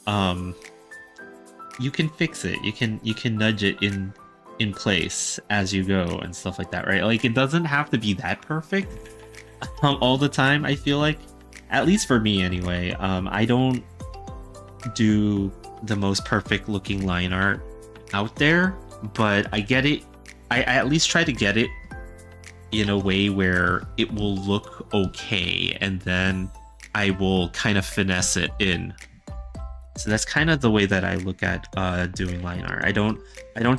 you can fix it. You can nudge it in place as you go and stuff like that, right? Like it doesn't have to be that perfect all the time. I feel like, at least for me anyway. I don't do the most perfect looking line art out there, but I get it. I at least try to get it in a way where it will look okay, and then I will kind of finesse it in. So that's kind of the way that I look at doing line art. I don't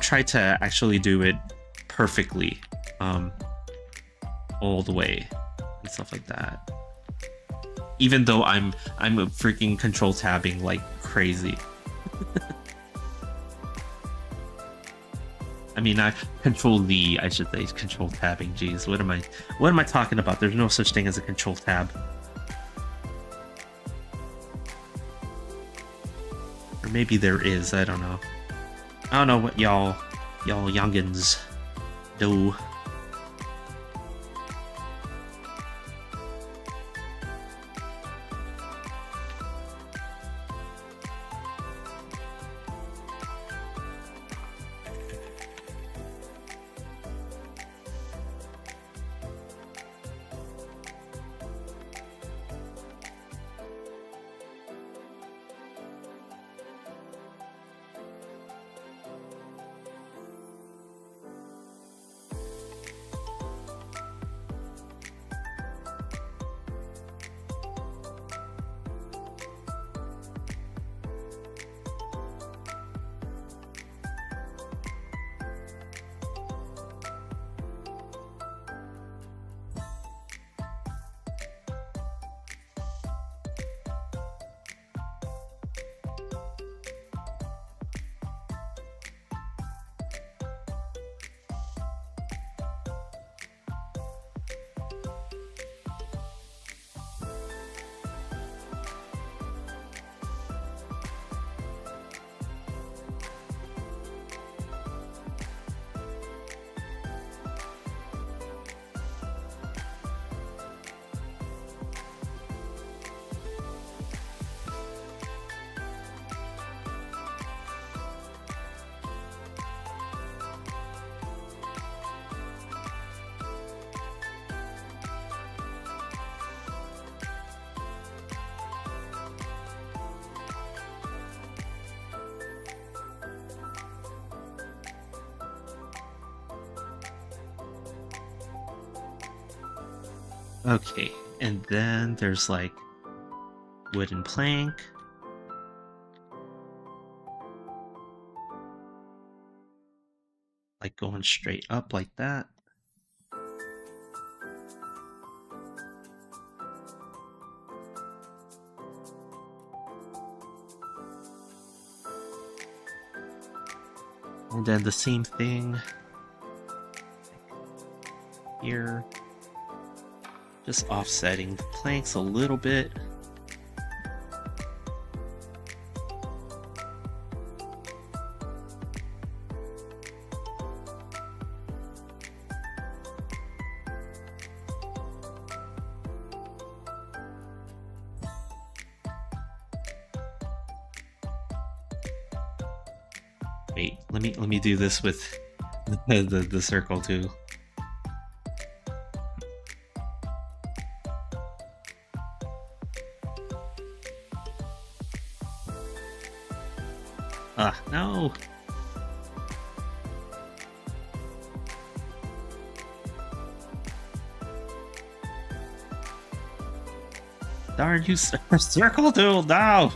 try to actually do it perfectly all the way and stuff like that. Even though I'm freaking control tabbing like crazy. I mean, I control the, I should say, control tabbing. Jeez, what am I talking about? There's no such thing as a control tab. Or maybe there is, I don't know. I don't know what y'all youngins do. Okay, and then there's like wooden plank. Like going straight up like that. And then the same thing here. Just offsetting the planks a little bit. Wait, let me do this with the circle too. Ah, no. Darn you, circle tool, no!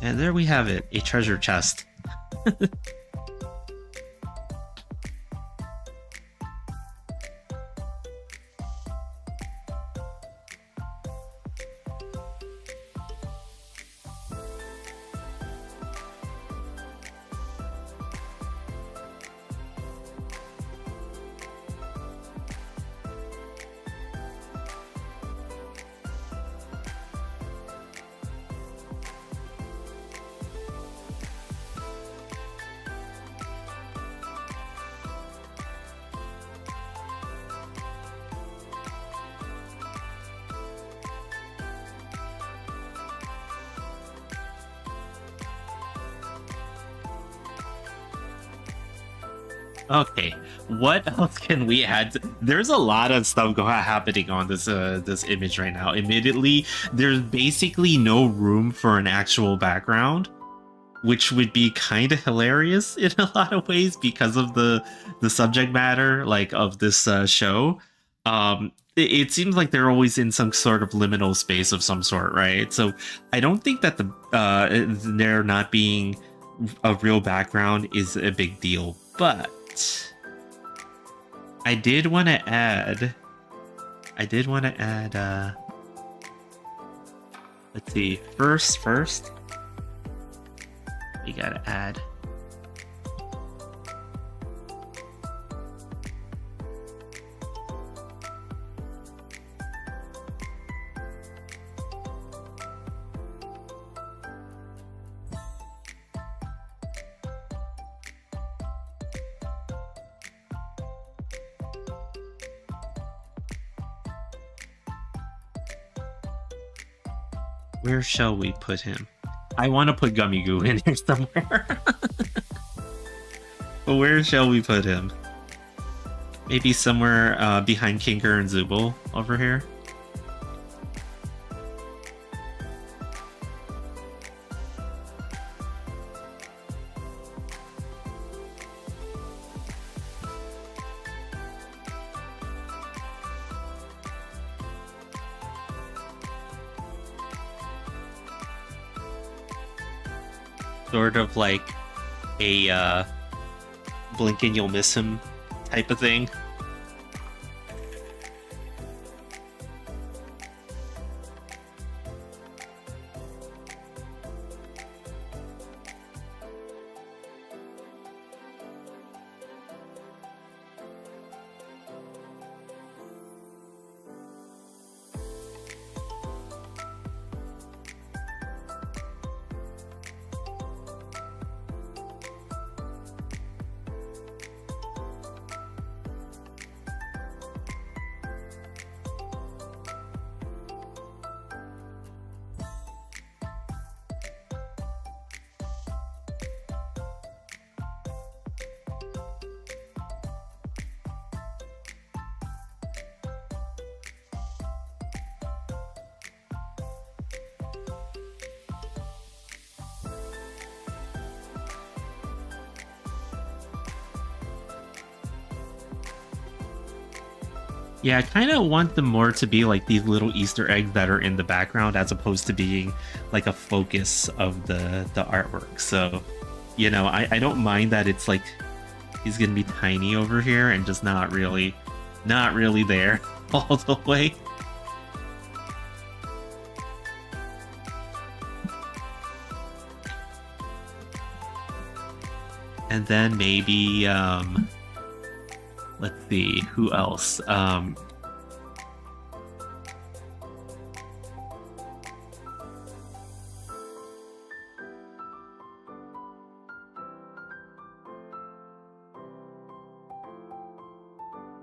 And there we have it, a treasure chest. Okay, what else can we add? There's a lot of stuff happening on this image right now. Admittedly, there's basically no room for an actual background, which would be kind of hilarious in a lot of ways because of the subject matter like of this show. It seems like they're always in some sort of liminal space of some sort, right? So I don't think that there not being a real background is a big deal, but I did want to add. Let's see. First, we gotta add. Where shall we put him? I want to put Gummy Goo in here somewhere. But where shall we put him? Maybe somewhere behind Kinker and Zubul over here? Sort of like a blink and you'll miss him type of thing. Yeah, I kind of want them more to be like these little Easter eggs that are in the background as opposed to being like a focus of the artwork. So, I don't mind that it's like he's gonna be tiny over here and just not really there all the way. And then maybe let's see, who else?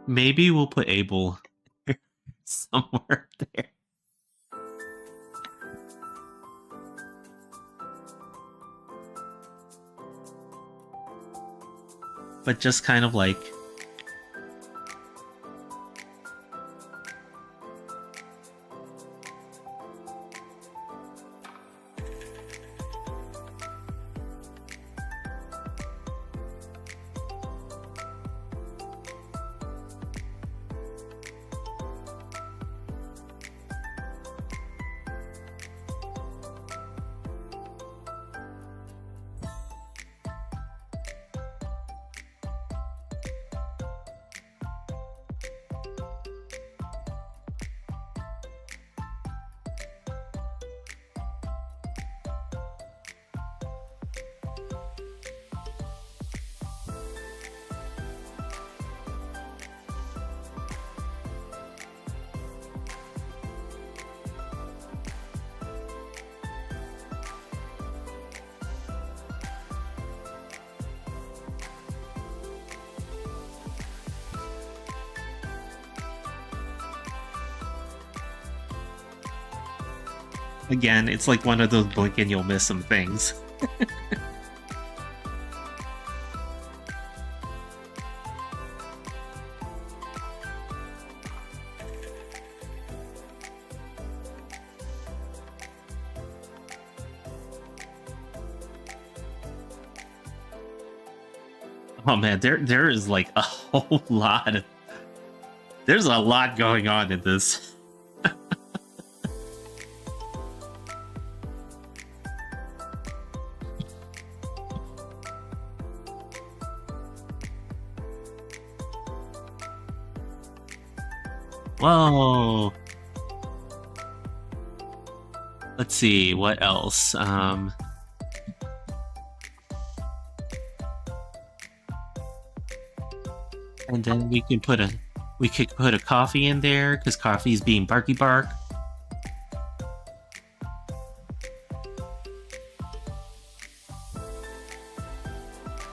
Maybe we'll put Abel somewhere there. But just kind of like... Again, it's like one of those blink and you'll miss some things. Oh man, there is like a whole lot of... There's a lot going on in this. Whoa. Let's see, what else? And then we could put a coffee in there because coffee's being barky bark.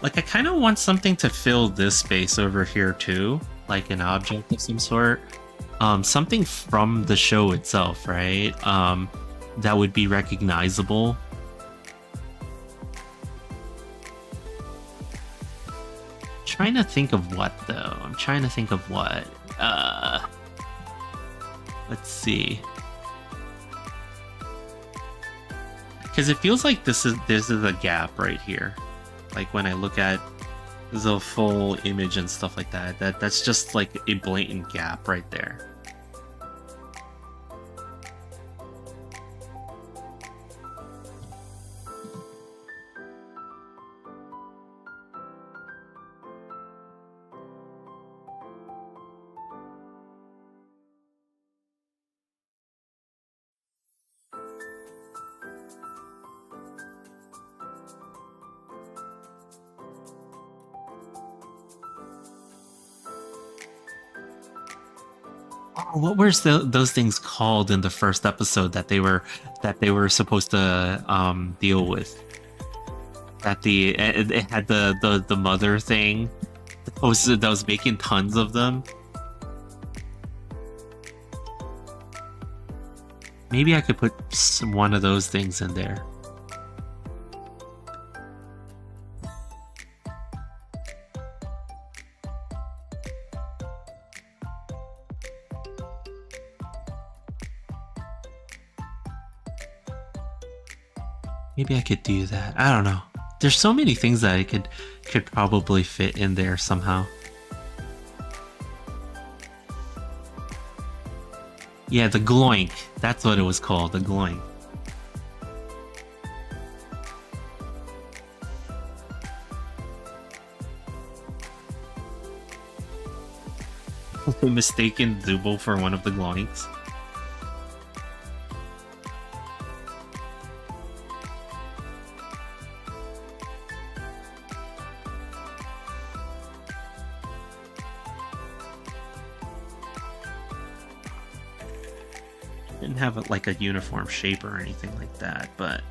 Like I kind of want something to fill this space over here too, like an object of some sort. Something from the show itself, right? That would be recognizable. Trying to think of what though. I'm trying to think of what. Let's see. Because it feels like this is a gap right here. Like when I look at the full image and stuff like that, that's just like a blatant gap right there. Oh, what were those things called in the first episode that they were supposed to deal with? That it had the mother thing that was making tons of them. Maybe I could put one of those things in there. Maybe I could do that. I don't know. There's so many things that I could probably fit in there somehow. Yeah, the gloink. That's what it was called, the gloink. Mistaken Zubo for one of the gloinks. Didn't have like a uniform shape or anything like that, but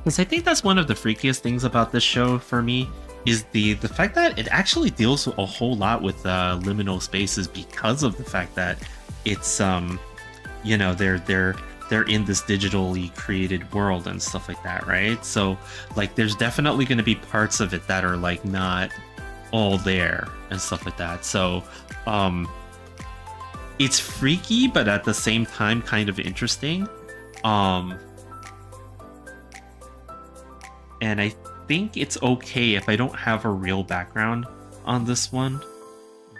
because I think that's one of the freakiest things about this show for me is the fact that it actually deals a whole lot with liminal spaces because of the fact that it's you know they're in this digitally created world and stuff like that, right? So like there's definitely going to be parts of it that are like not all there and stuff like that. So it's freaky, but at the same time kind of interesting. And I think it's okay if I don't have a real background on this one.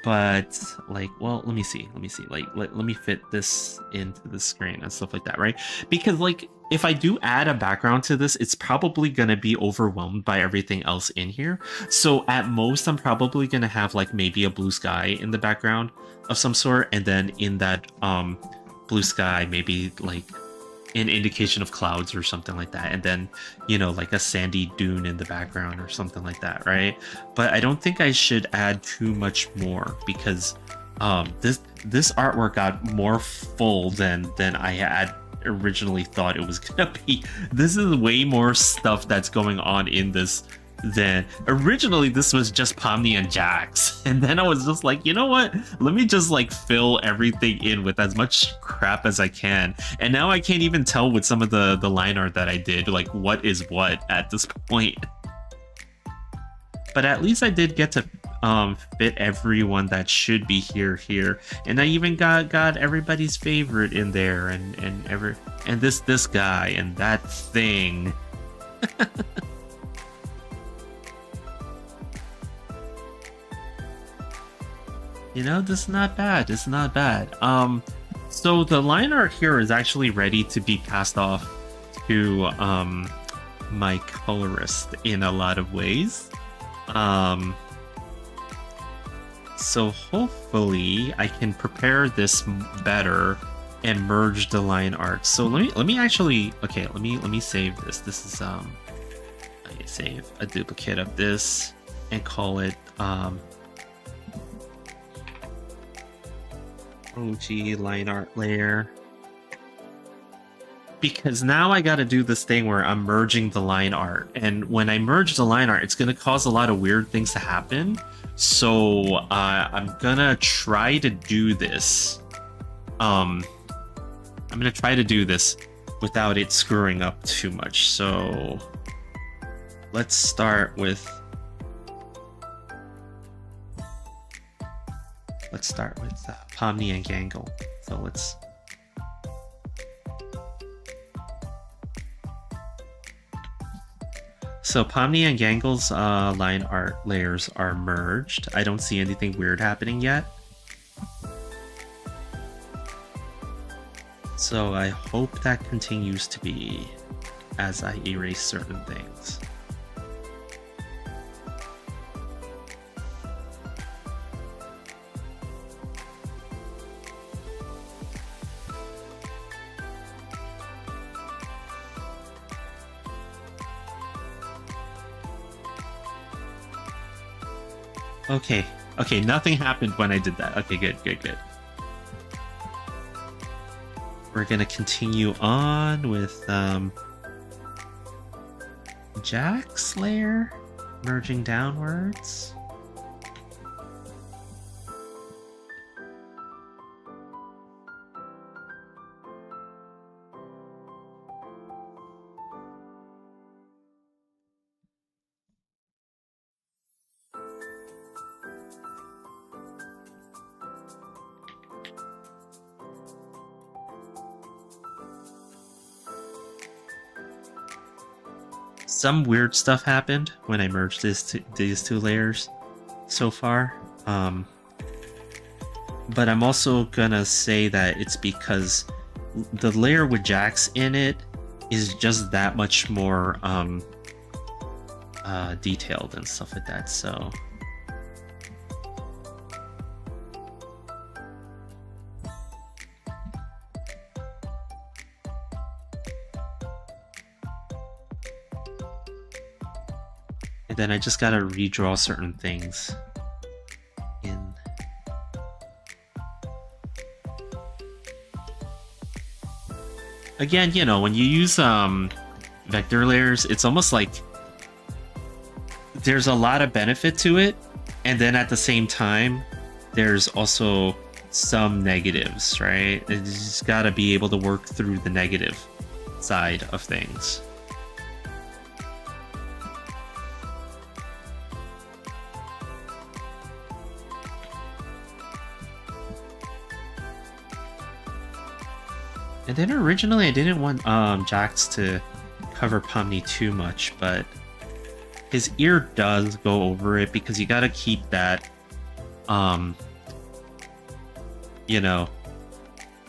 But like, well, let me see. Like, let me fit this into the screen and stuff like that, right? Because like, if I do add a background to this, it's probably going to be overwhelmed by everything else in here. So at most, I'm probably going to have like maybe a blue sky in the background of some sort. And then in that blue sky, maybe like an indication of clouds or something like that, and then you know like a sandy dune in the background or something like that, right? But I don't think I should add too much more because this artwork got more full than I had originally thought it was gonna be. This is way more stuff that's going on in this than originally. This was just Pomni and Jax, and then I was just like, you know what, let me just like fill everything in with as much crap as I can. And now I can't even tell with some of the line art that I did like what is what at this point. But at least I did get to fit everyone that should be here, and I even got everybody's favorite in there, and this guy and that thing. You know, this is not bad. It's not bad. So the line art here is actually ready to be passed off to my colorist in a lot of ways. So hopefully I can prepare this better and merge the line art. So let me actually, okay, let me save this. This is I save a duplicate of this and call it OG line art layer, because now I got to do this thing where I'm merging the line art, and when I merge the line art, it's going to cause a lot of weird things to happen. So I'm gonna try to do this. I'm gonna try to do this without it screwing up too much. So let's start with Pomni and Gangle. So let's Pomni and Gangle's line art layers are merged. I don't see anything weird happening yet. So I hope that continues to be as I erase certain things. Okay. Okay, nothing happened when I did that. Okay, good, good, good. We're gonna continue on with Jack's lair, merging downwards. Some weird stuff happened when I merged these two layers so far. But I'm also gonna say that it's because the layer with Jax in it is just that much more detailed and stuff like that, so... And then I just gotta redraw certain things in. Again, you know, when you use vector layers, it's almost like there's a lot of benefit to it, and then at the same time, there's also some negatives, right? You just gotta be able to work through the negative side of things. And then originally I didn't want Jax to cover Pomni too much, but his ear does go over it because you gotta keep that, you know,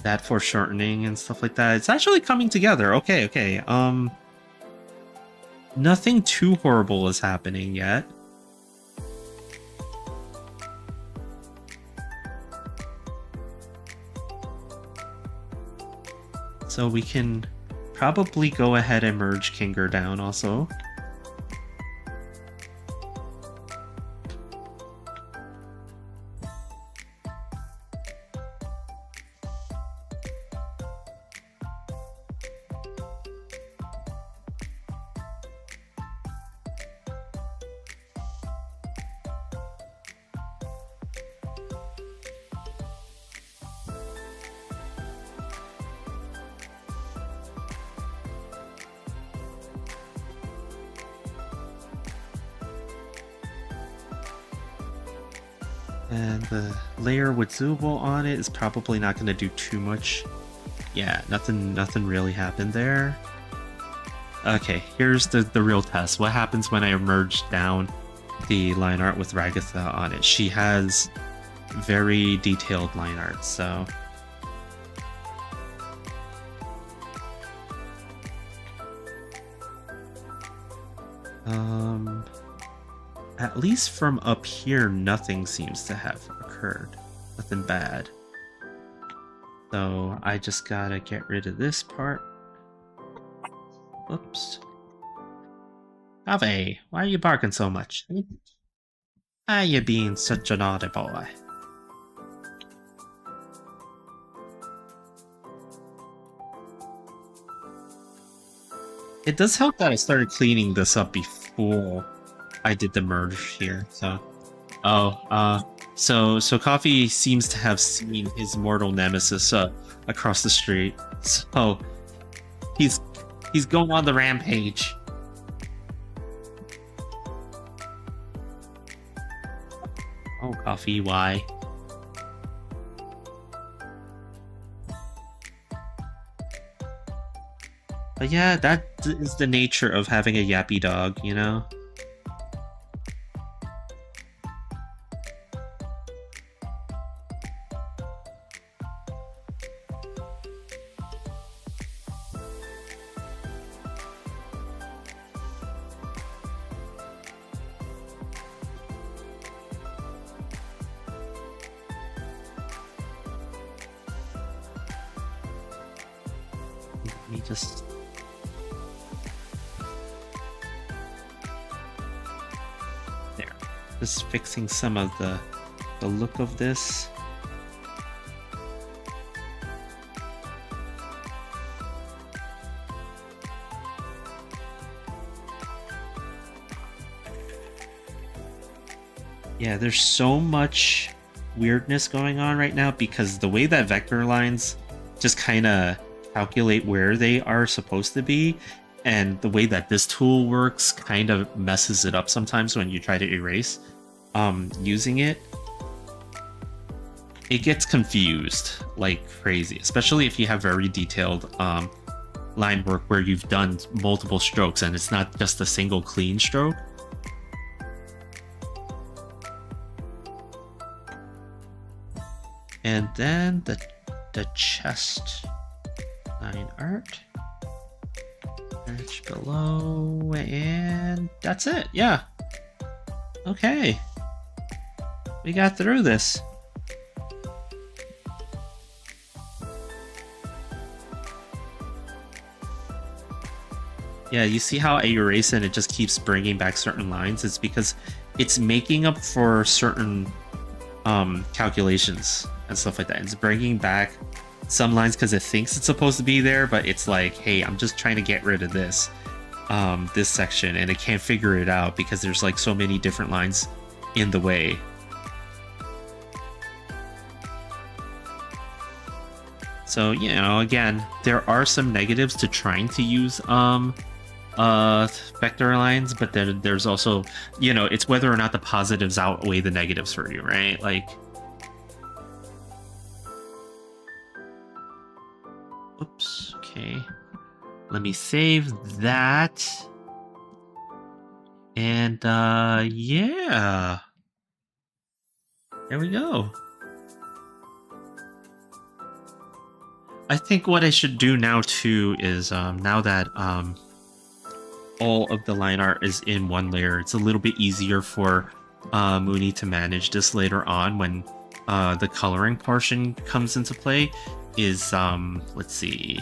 that foreshortening and stuff like that. It's actually coming together. Okay, okay. Nothing too horrible is happening yet. So we can probably go ahead and merge Kinger down also. And the layer with Zubul on it is probably not going to do too much. Yeah, nothing really happened there. Okay, here's the real test. What happens when I merge down the line art with Ragatha on it? She has very detailed line art, so... At least from up here, nothing seems to have occurred. Nothing bad. So I just gotta get rid of this part. Oops. Ave, why are you barking so much? Why are you being such a naughty boy? It does help that I started cleaning this up before I did the merge here, so... Oh, so Coffee seems to have seen his mortal nemesis across the street. So he's going on the rampage. Oh, Coffee, why? But yeah, that is the nature of having a yappy dog, you know? Let me just... There. Just fixing some of the look of this. Yeah, there's so much weirdness going on right now because the way that vector lines just kind of calculate where they are supposed to be, and the way that this tool works kind of messes it up sometimes when you try to erase using it. It gets confused like crazy, especially if you have very detailed line work where you've done multiple strokes and it's not just a single clean stroke. And then the chest line art. Search below, and that's it. Yeah. Okay. We got through this. Yeah, you see how I erase and it just keeps bringing back certain lines? It's because it's making up for certain calculations and stuff like that. It's bringing back some lines because it thinks it's supposed to be there, but it's like, hey, I'm just trying to get rid of this this section, and it can't figure it out because there's like so many different lines in the way. So, you know, again, there are some negatives to trying to use vector lines, but then there's also, you know, it's whether or not the positives outweigh the negatives for you, right? Like, oops, okay. Let me save that. And yeah. There we go. I think what I should do now too is now that all of the line art is in one layer, it's a little bit easier for Mooney to manage this later on when the coloring portion comes into play. Is let's see,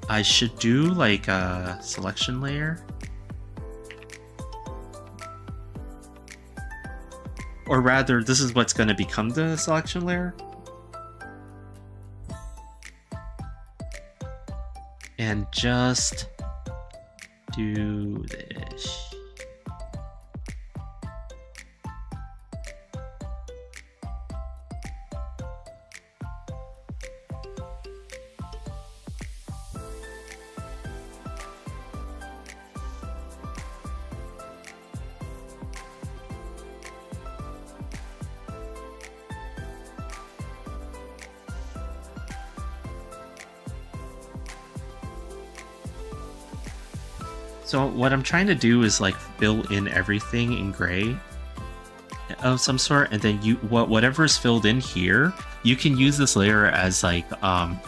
I should do like a selection layer, or rather this is what's going to become the selection layer, and just do this. So what I'm trying to do is like fill in everything in gray of some sort, and then whatever is filled in here, you can use this layer as like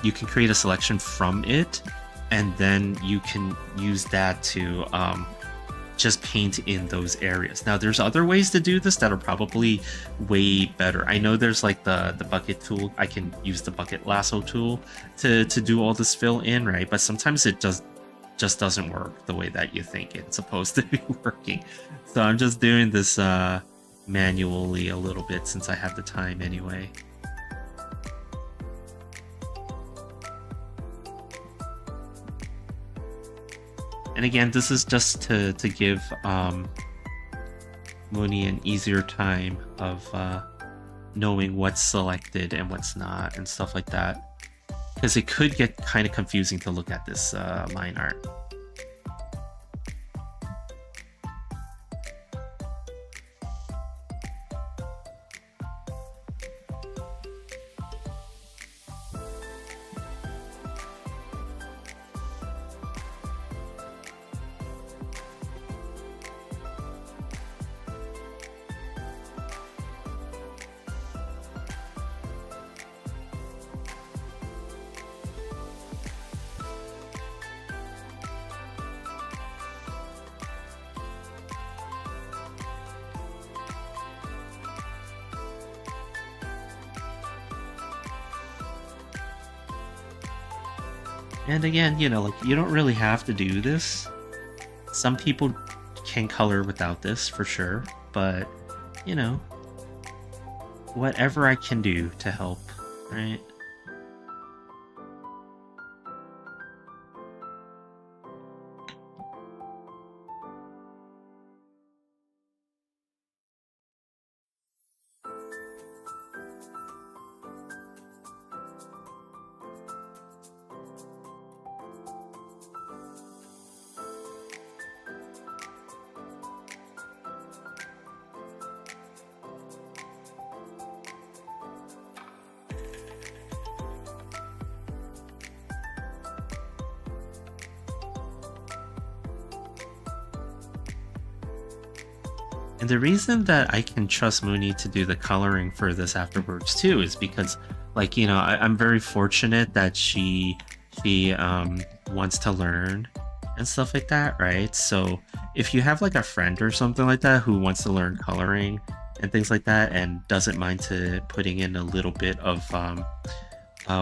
you can create a selection from it, and then you can use that to just paint in those areas. Now there's other ways to do this that are probably way better. I know there's like the bucket tool. I can use the bucket lasso tool to do all this fill in, right? But sometimes it just doesn't work the way that you think it's supposed to be working. So I'm just doing this manually a little bit since I have the time anyway. And again, this is just to give Mooney an easier time of knowing what's selected and what's not and stuff like that. Because it could get kind of confusing to look at this line art. And again, you know, like, you don't really have to do this. Some people can color without this for sure, but you know, whatever I can do to help, right? And the reason that I can trust Mooney to do the coloring for this afterwards too is because, like, you know, I'm very fortunate that she wants to learn and stuff like that, right? So if you have like a friend or something like that who wants to learn coloring and things like that and doesn't mind to putting in a little bit of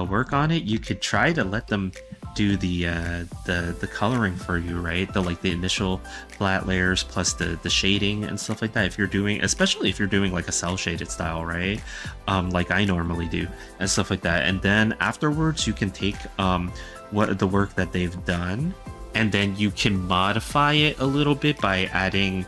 work on it, you could try to let them do the coloring for you, right? The initial flat layers plus the shading and stuff like that. If you're doing, especially if you're doing like a cell shaded style, right? Like I normally do and stuff like that. And then afterwards you can take what the work that they've done, and then you can modify it a little bit by adding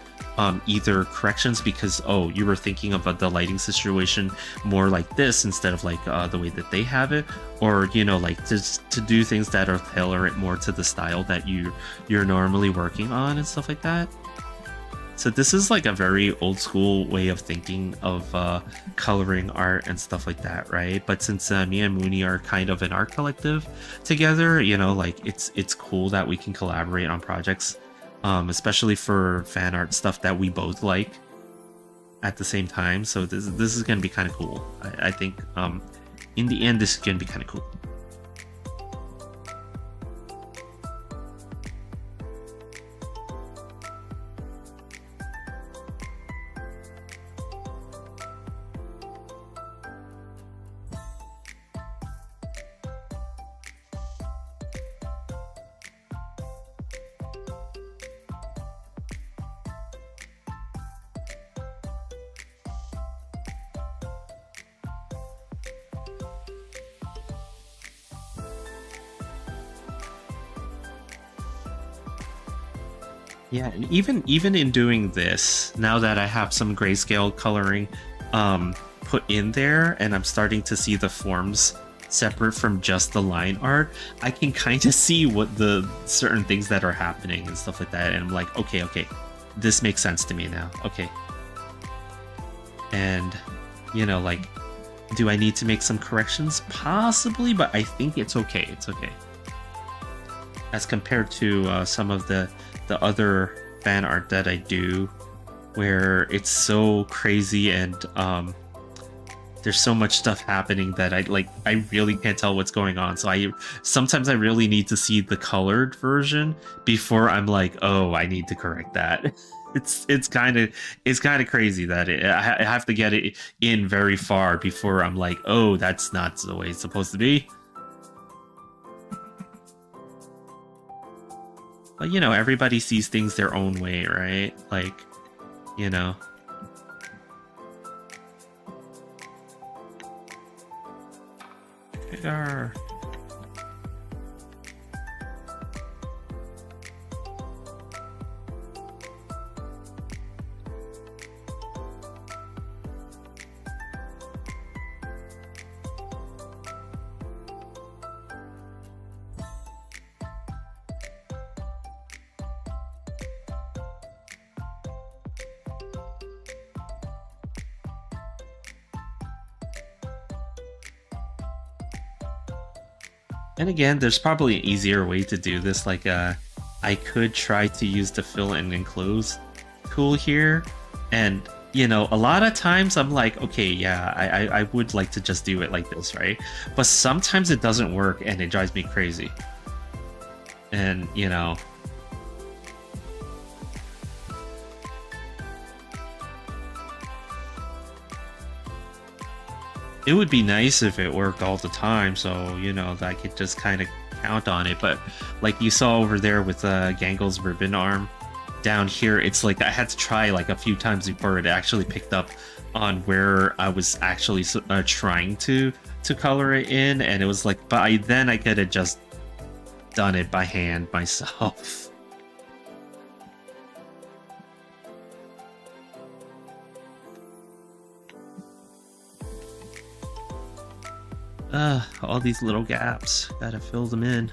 either corrections because, oh, you were thinking of the lighting situation more like this instead of like the way that they have it, or, you know, like just to do things that are tailor it more to the style that you're normally working on and stuff like that. So this is like a very old school way of thinking of coloring art and stuff like that, right? But since me and Mooney are kind of an art collective together, you know, like it's cool that we can collaborate on projects, especially for fan art stuff that we both like at the same time. So this is gonna be kind of cool. I think in the end this is gonna be kind of cool. Yeah, and even in doing this, now that I have some grayscale coloring put in there and I'm starting to see the forms separate from just the line art, I can kind of see what the certain things that are happening and stuff like that, and I'm like, okay, this makes sense to me now. Okay. And, you know, like, do I need to make some corrections? Possibly, but I think it's okay. It's okay. As compared to some of the other fan art that I do, where it's so crazy and there's so much stuff happening that I really can't tell what's going on. So sometimes I really need to see the colored version before I'm like, oh, I need to correct that. It's kind of crazy that I have to get it in very far before I'm like, oh, that's not the way it's supposed to be. But, you know, everybody sees things their own way, right? Like, you know. Bigger. And again, there's probably an easier way to do this. Like, I could try to use the fill and enclose tool here. And, you know, a lot of times I'm like, okay, yeah, I would like to just do it like this, right? But sometimes it doesn't work and it drives me crazy. And, you know, it would be nice if it worked all the time, so, you know, that I could just kind of count on it. But like you saw over there with Gangle's ribbon arm, down here, it's like I had to try like a few times before it actually picked up on where I was actually trying to color it in, and it was like by then I could have just done it by hand myself. All these little gaps, gotta fill them in.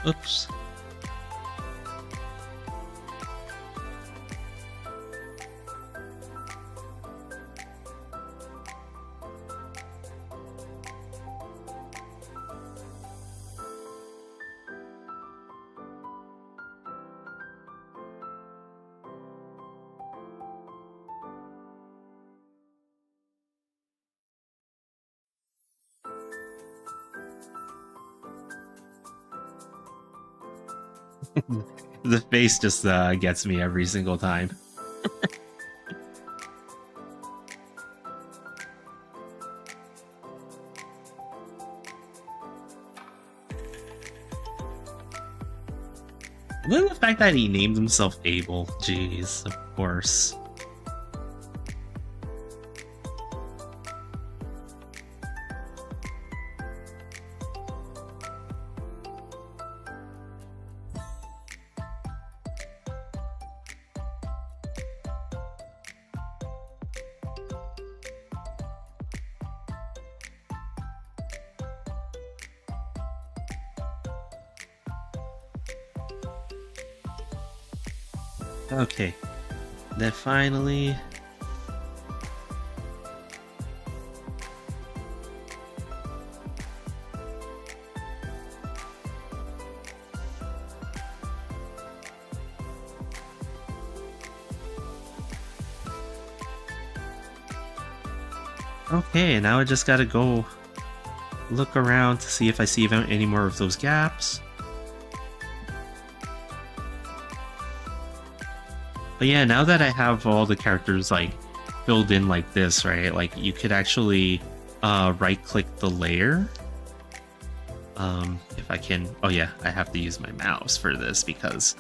Oops. The face just gets me every single time. Look at the fact that he named himself Abel. Jeez, of course. Okay, then finally... Okay, now I just gotta go look around to see if I see any more of those gaps. But yeah, now that I have all the characters like filled in like this, right? Like you could actually right click the layer. If I can, oh yeah, I have to use my mouse for this because,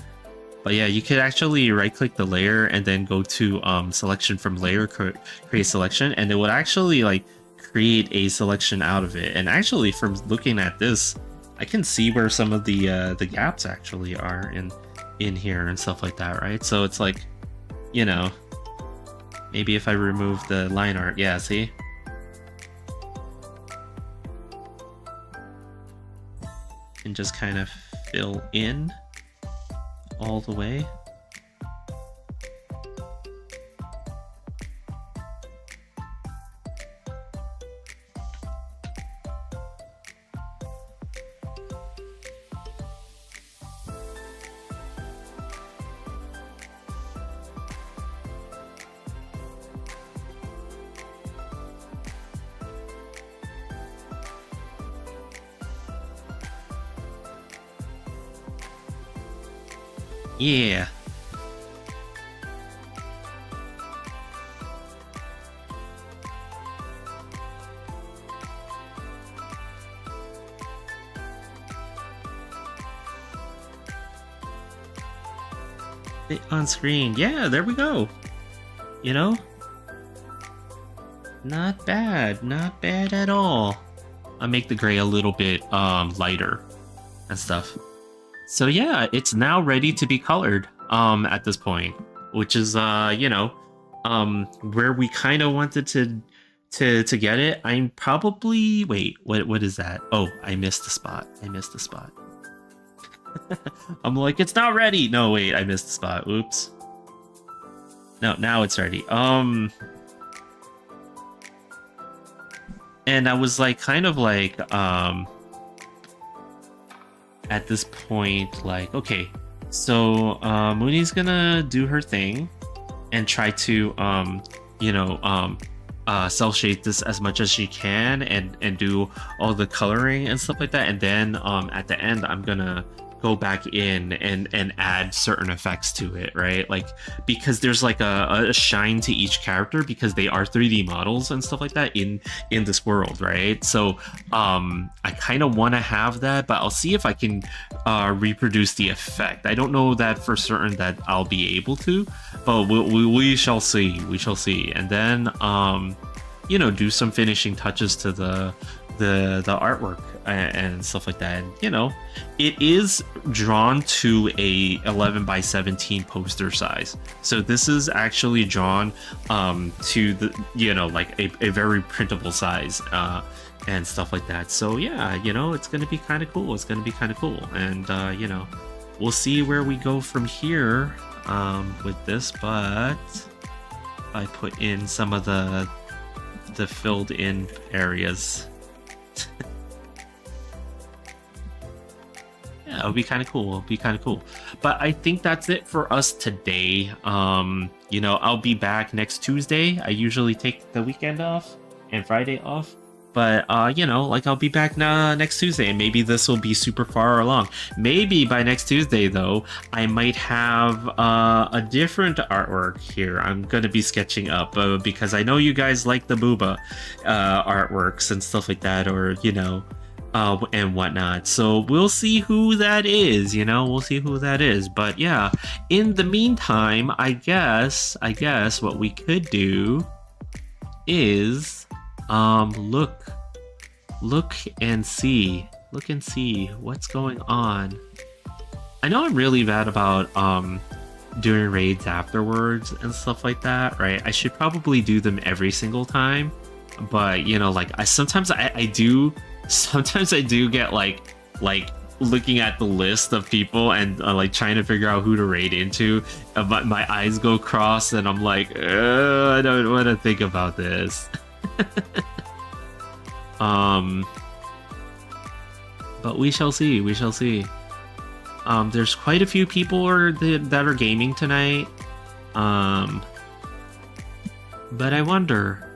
but yeah, you could actually right click the layer and then go to selection from layer, create selection, and it would actually like create a selection out of it. And actually from looking at this, I can see where some of the gaps actually are in here and stuff like that, right? So it's like, you know, maybe if I remove the line art, yeah, see? And just kind of fill in all the way. Yeah. On screen. Yeah, there we go. You know? Not bad. Not bad at all. I'll make the gray a little bit lighter and stuff. So yeah, it's now ready to be colored at this point. which is where we kind of wanted to get it. I'm probably wait, what is that? Oh, I missed the spot. I'm like, it's not ready. No, wait, I missed the spot. Oops. No, now it's ready. And I was like, kind of like, at this point, like, okay, so Mooney's gonna do her thing and try to, cell shade this as much as she can and do all the coloring and stuff like that. And then at the end, I'm gonna go back in and add certain effects to it, right? Like, because there's like a shine to each character because they are 3D models and stuff like that in this world, right? So I kind of want to have that, but I'll see if I can reproduce the effect. I don't know that for certain that I'll be able to, but we shall see. And then do some finishing touches to the artwork and stuff like that. And, it is drawn to a 11 by 17 poster size, so this is actually drawn to the like a very printable size and stuff like that. So yeah, it's gonna be kind of cool. And we'll see where we go from here with this. But I put in some of the filled in areas. Yeah, it would be kind of cool. But I think that's it for us today. I'll be back next Tuesday. I usually take the weekend off and Friday off. But I'll be back next Tuesday, and maybe this will be super far along. Maybe by next Tuesday, though, I might have a different artwork here. I'm gonna be sketching up because I know you guys like the Booba artworks and stuff like that, or and whatnot. So we'll see who that is. But yeah, in the meantime, I guess what we could do is look and see what's going on. I know I'm really bad about doing raids afterwards and stuff like that, right? I should probably do them every single time, but sometimes I do get like looking at the list of people and like trying to figure out who to raid into. My eyes go cross and I'm like, I don't want to think about this. But we shall see. There's quite a few people that are gaming tonight. But I wonder.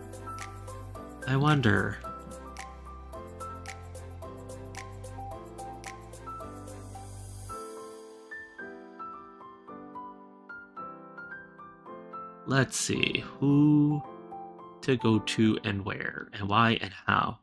Let's see who to go to and where and why and how.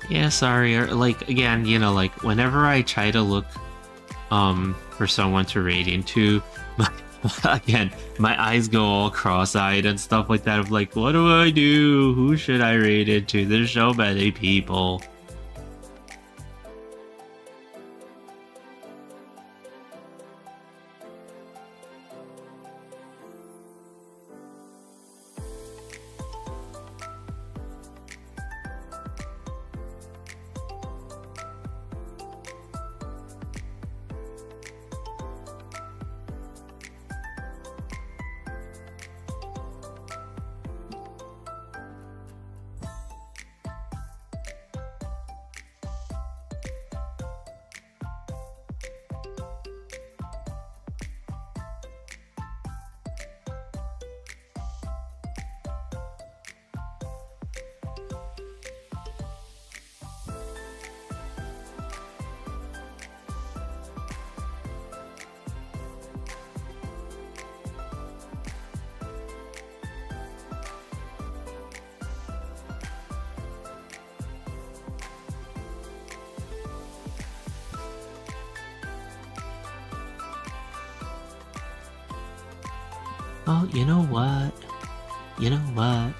Yeah, sorry. Like, again, like whenever I try to look for someone to raid into, again, my eyes go all cross-eyed and stuff like that. I'm like, what do I do? Who should I raid into? There's so many people. Oh, you know what? You know what?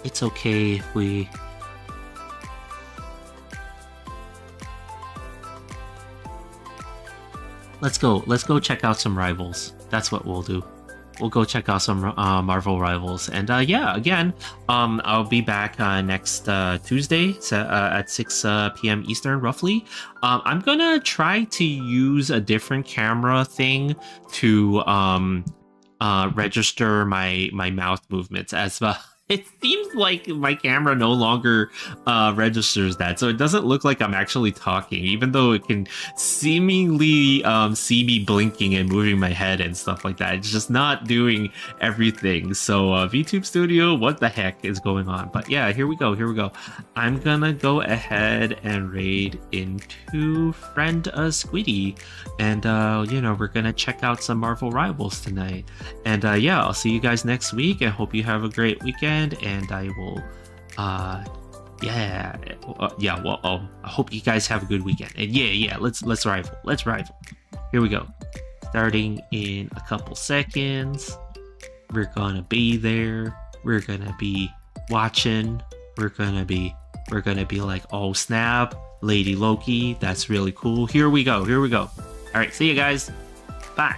It's okay if we... Let's go check out some rivals. That's what we'll do. We'll go check out some Marvel rivals. And yeah, again, I'll be back next Tuesday at 6 p.m. Eastern, roughly. I'm gonna try to use a different camera thing to register my mouth movements as well. It seems like my camera no longer registers that, so it doesn't look like I'm actually talking, even though it can seemingly see me blinking and moving my head and stuff like that. It's just not doing everything. So VTube Studio, what the heck is going on? But yeah, here we go. I'm gonna go ahead and raid into friend Squiddy, and you know, we're gonna check out some Marvel rivals tonight. And yeah, I'll see you guys next week. I hope you have a great weekend. And I will, I hope you guys have a good weekend. And yeah, let's rival. Here we go. Starting in a couple seconds. We're gonna be there. We're gonna be watching. We're gonna be like, oh snap, Lady Loki. That's really cool. Here we go. All right, see you guys. Bye.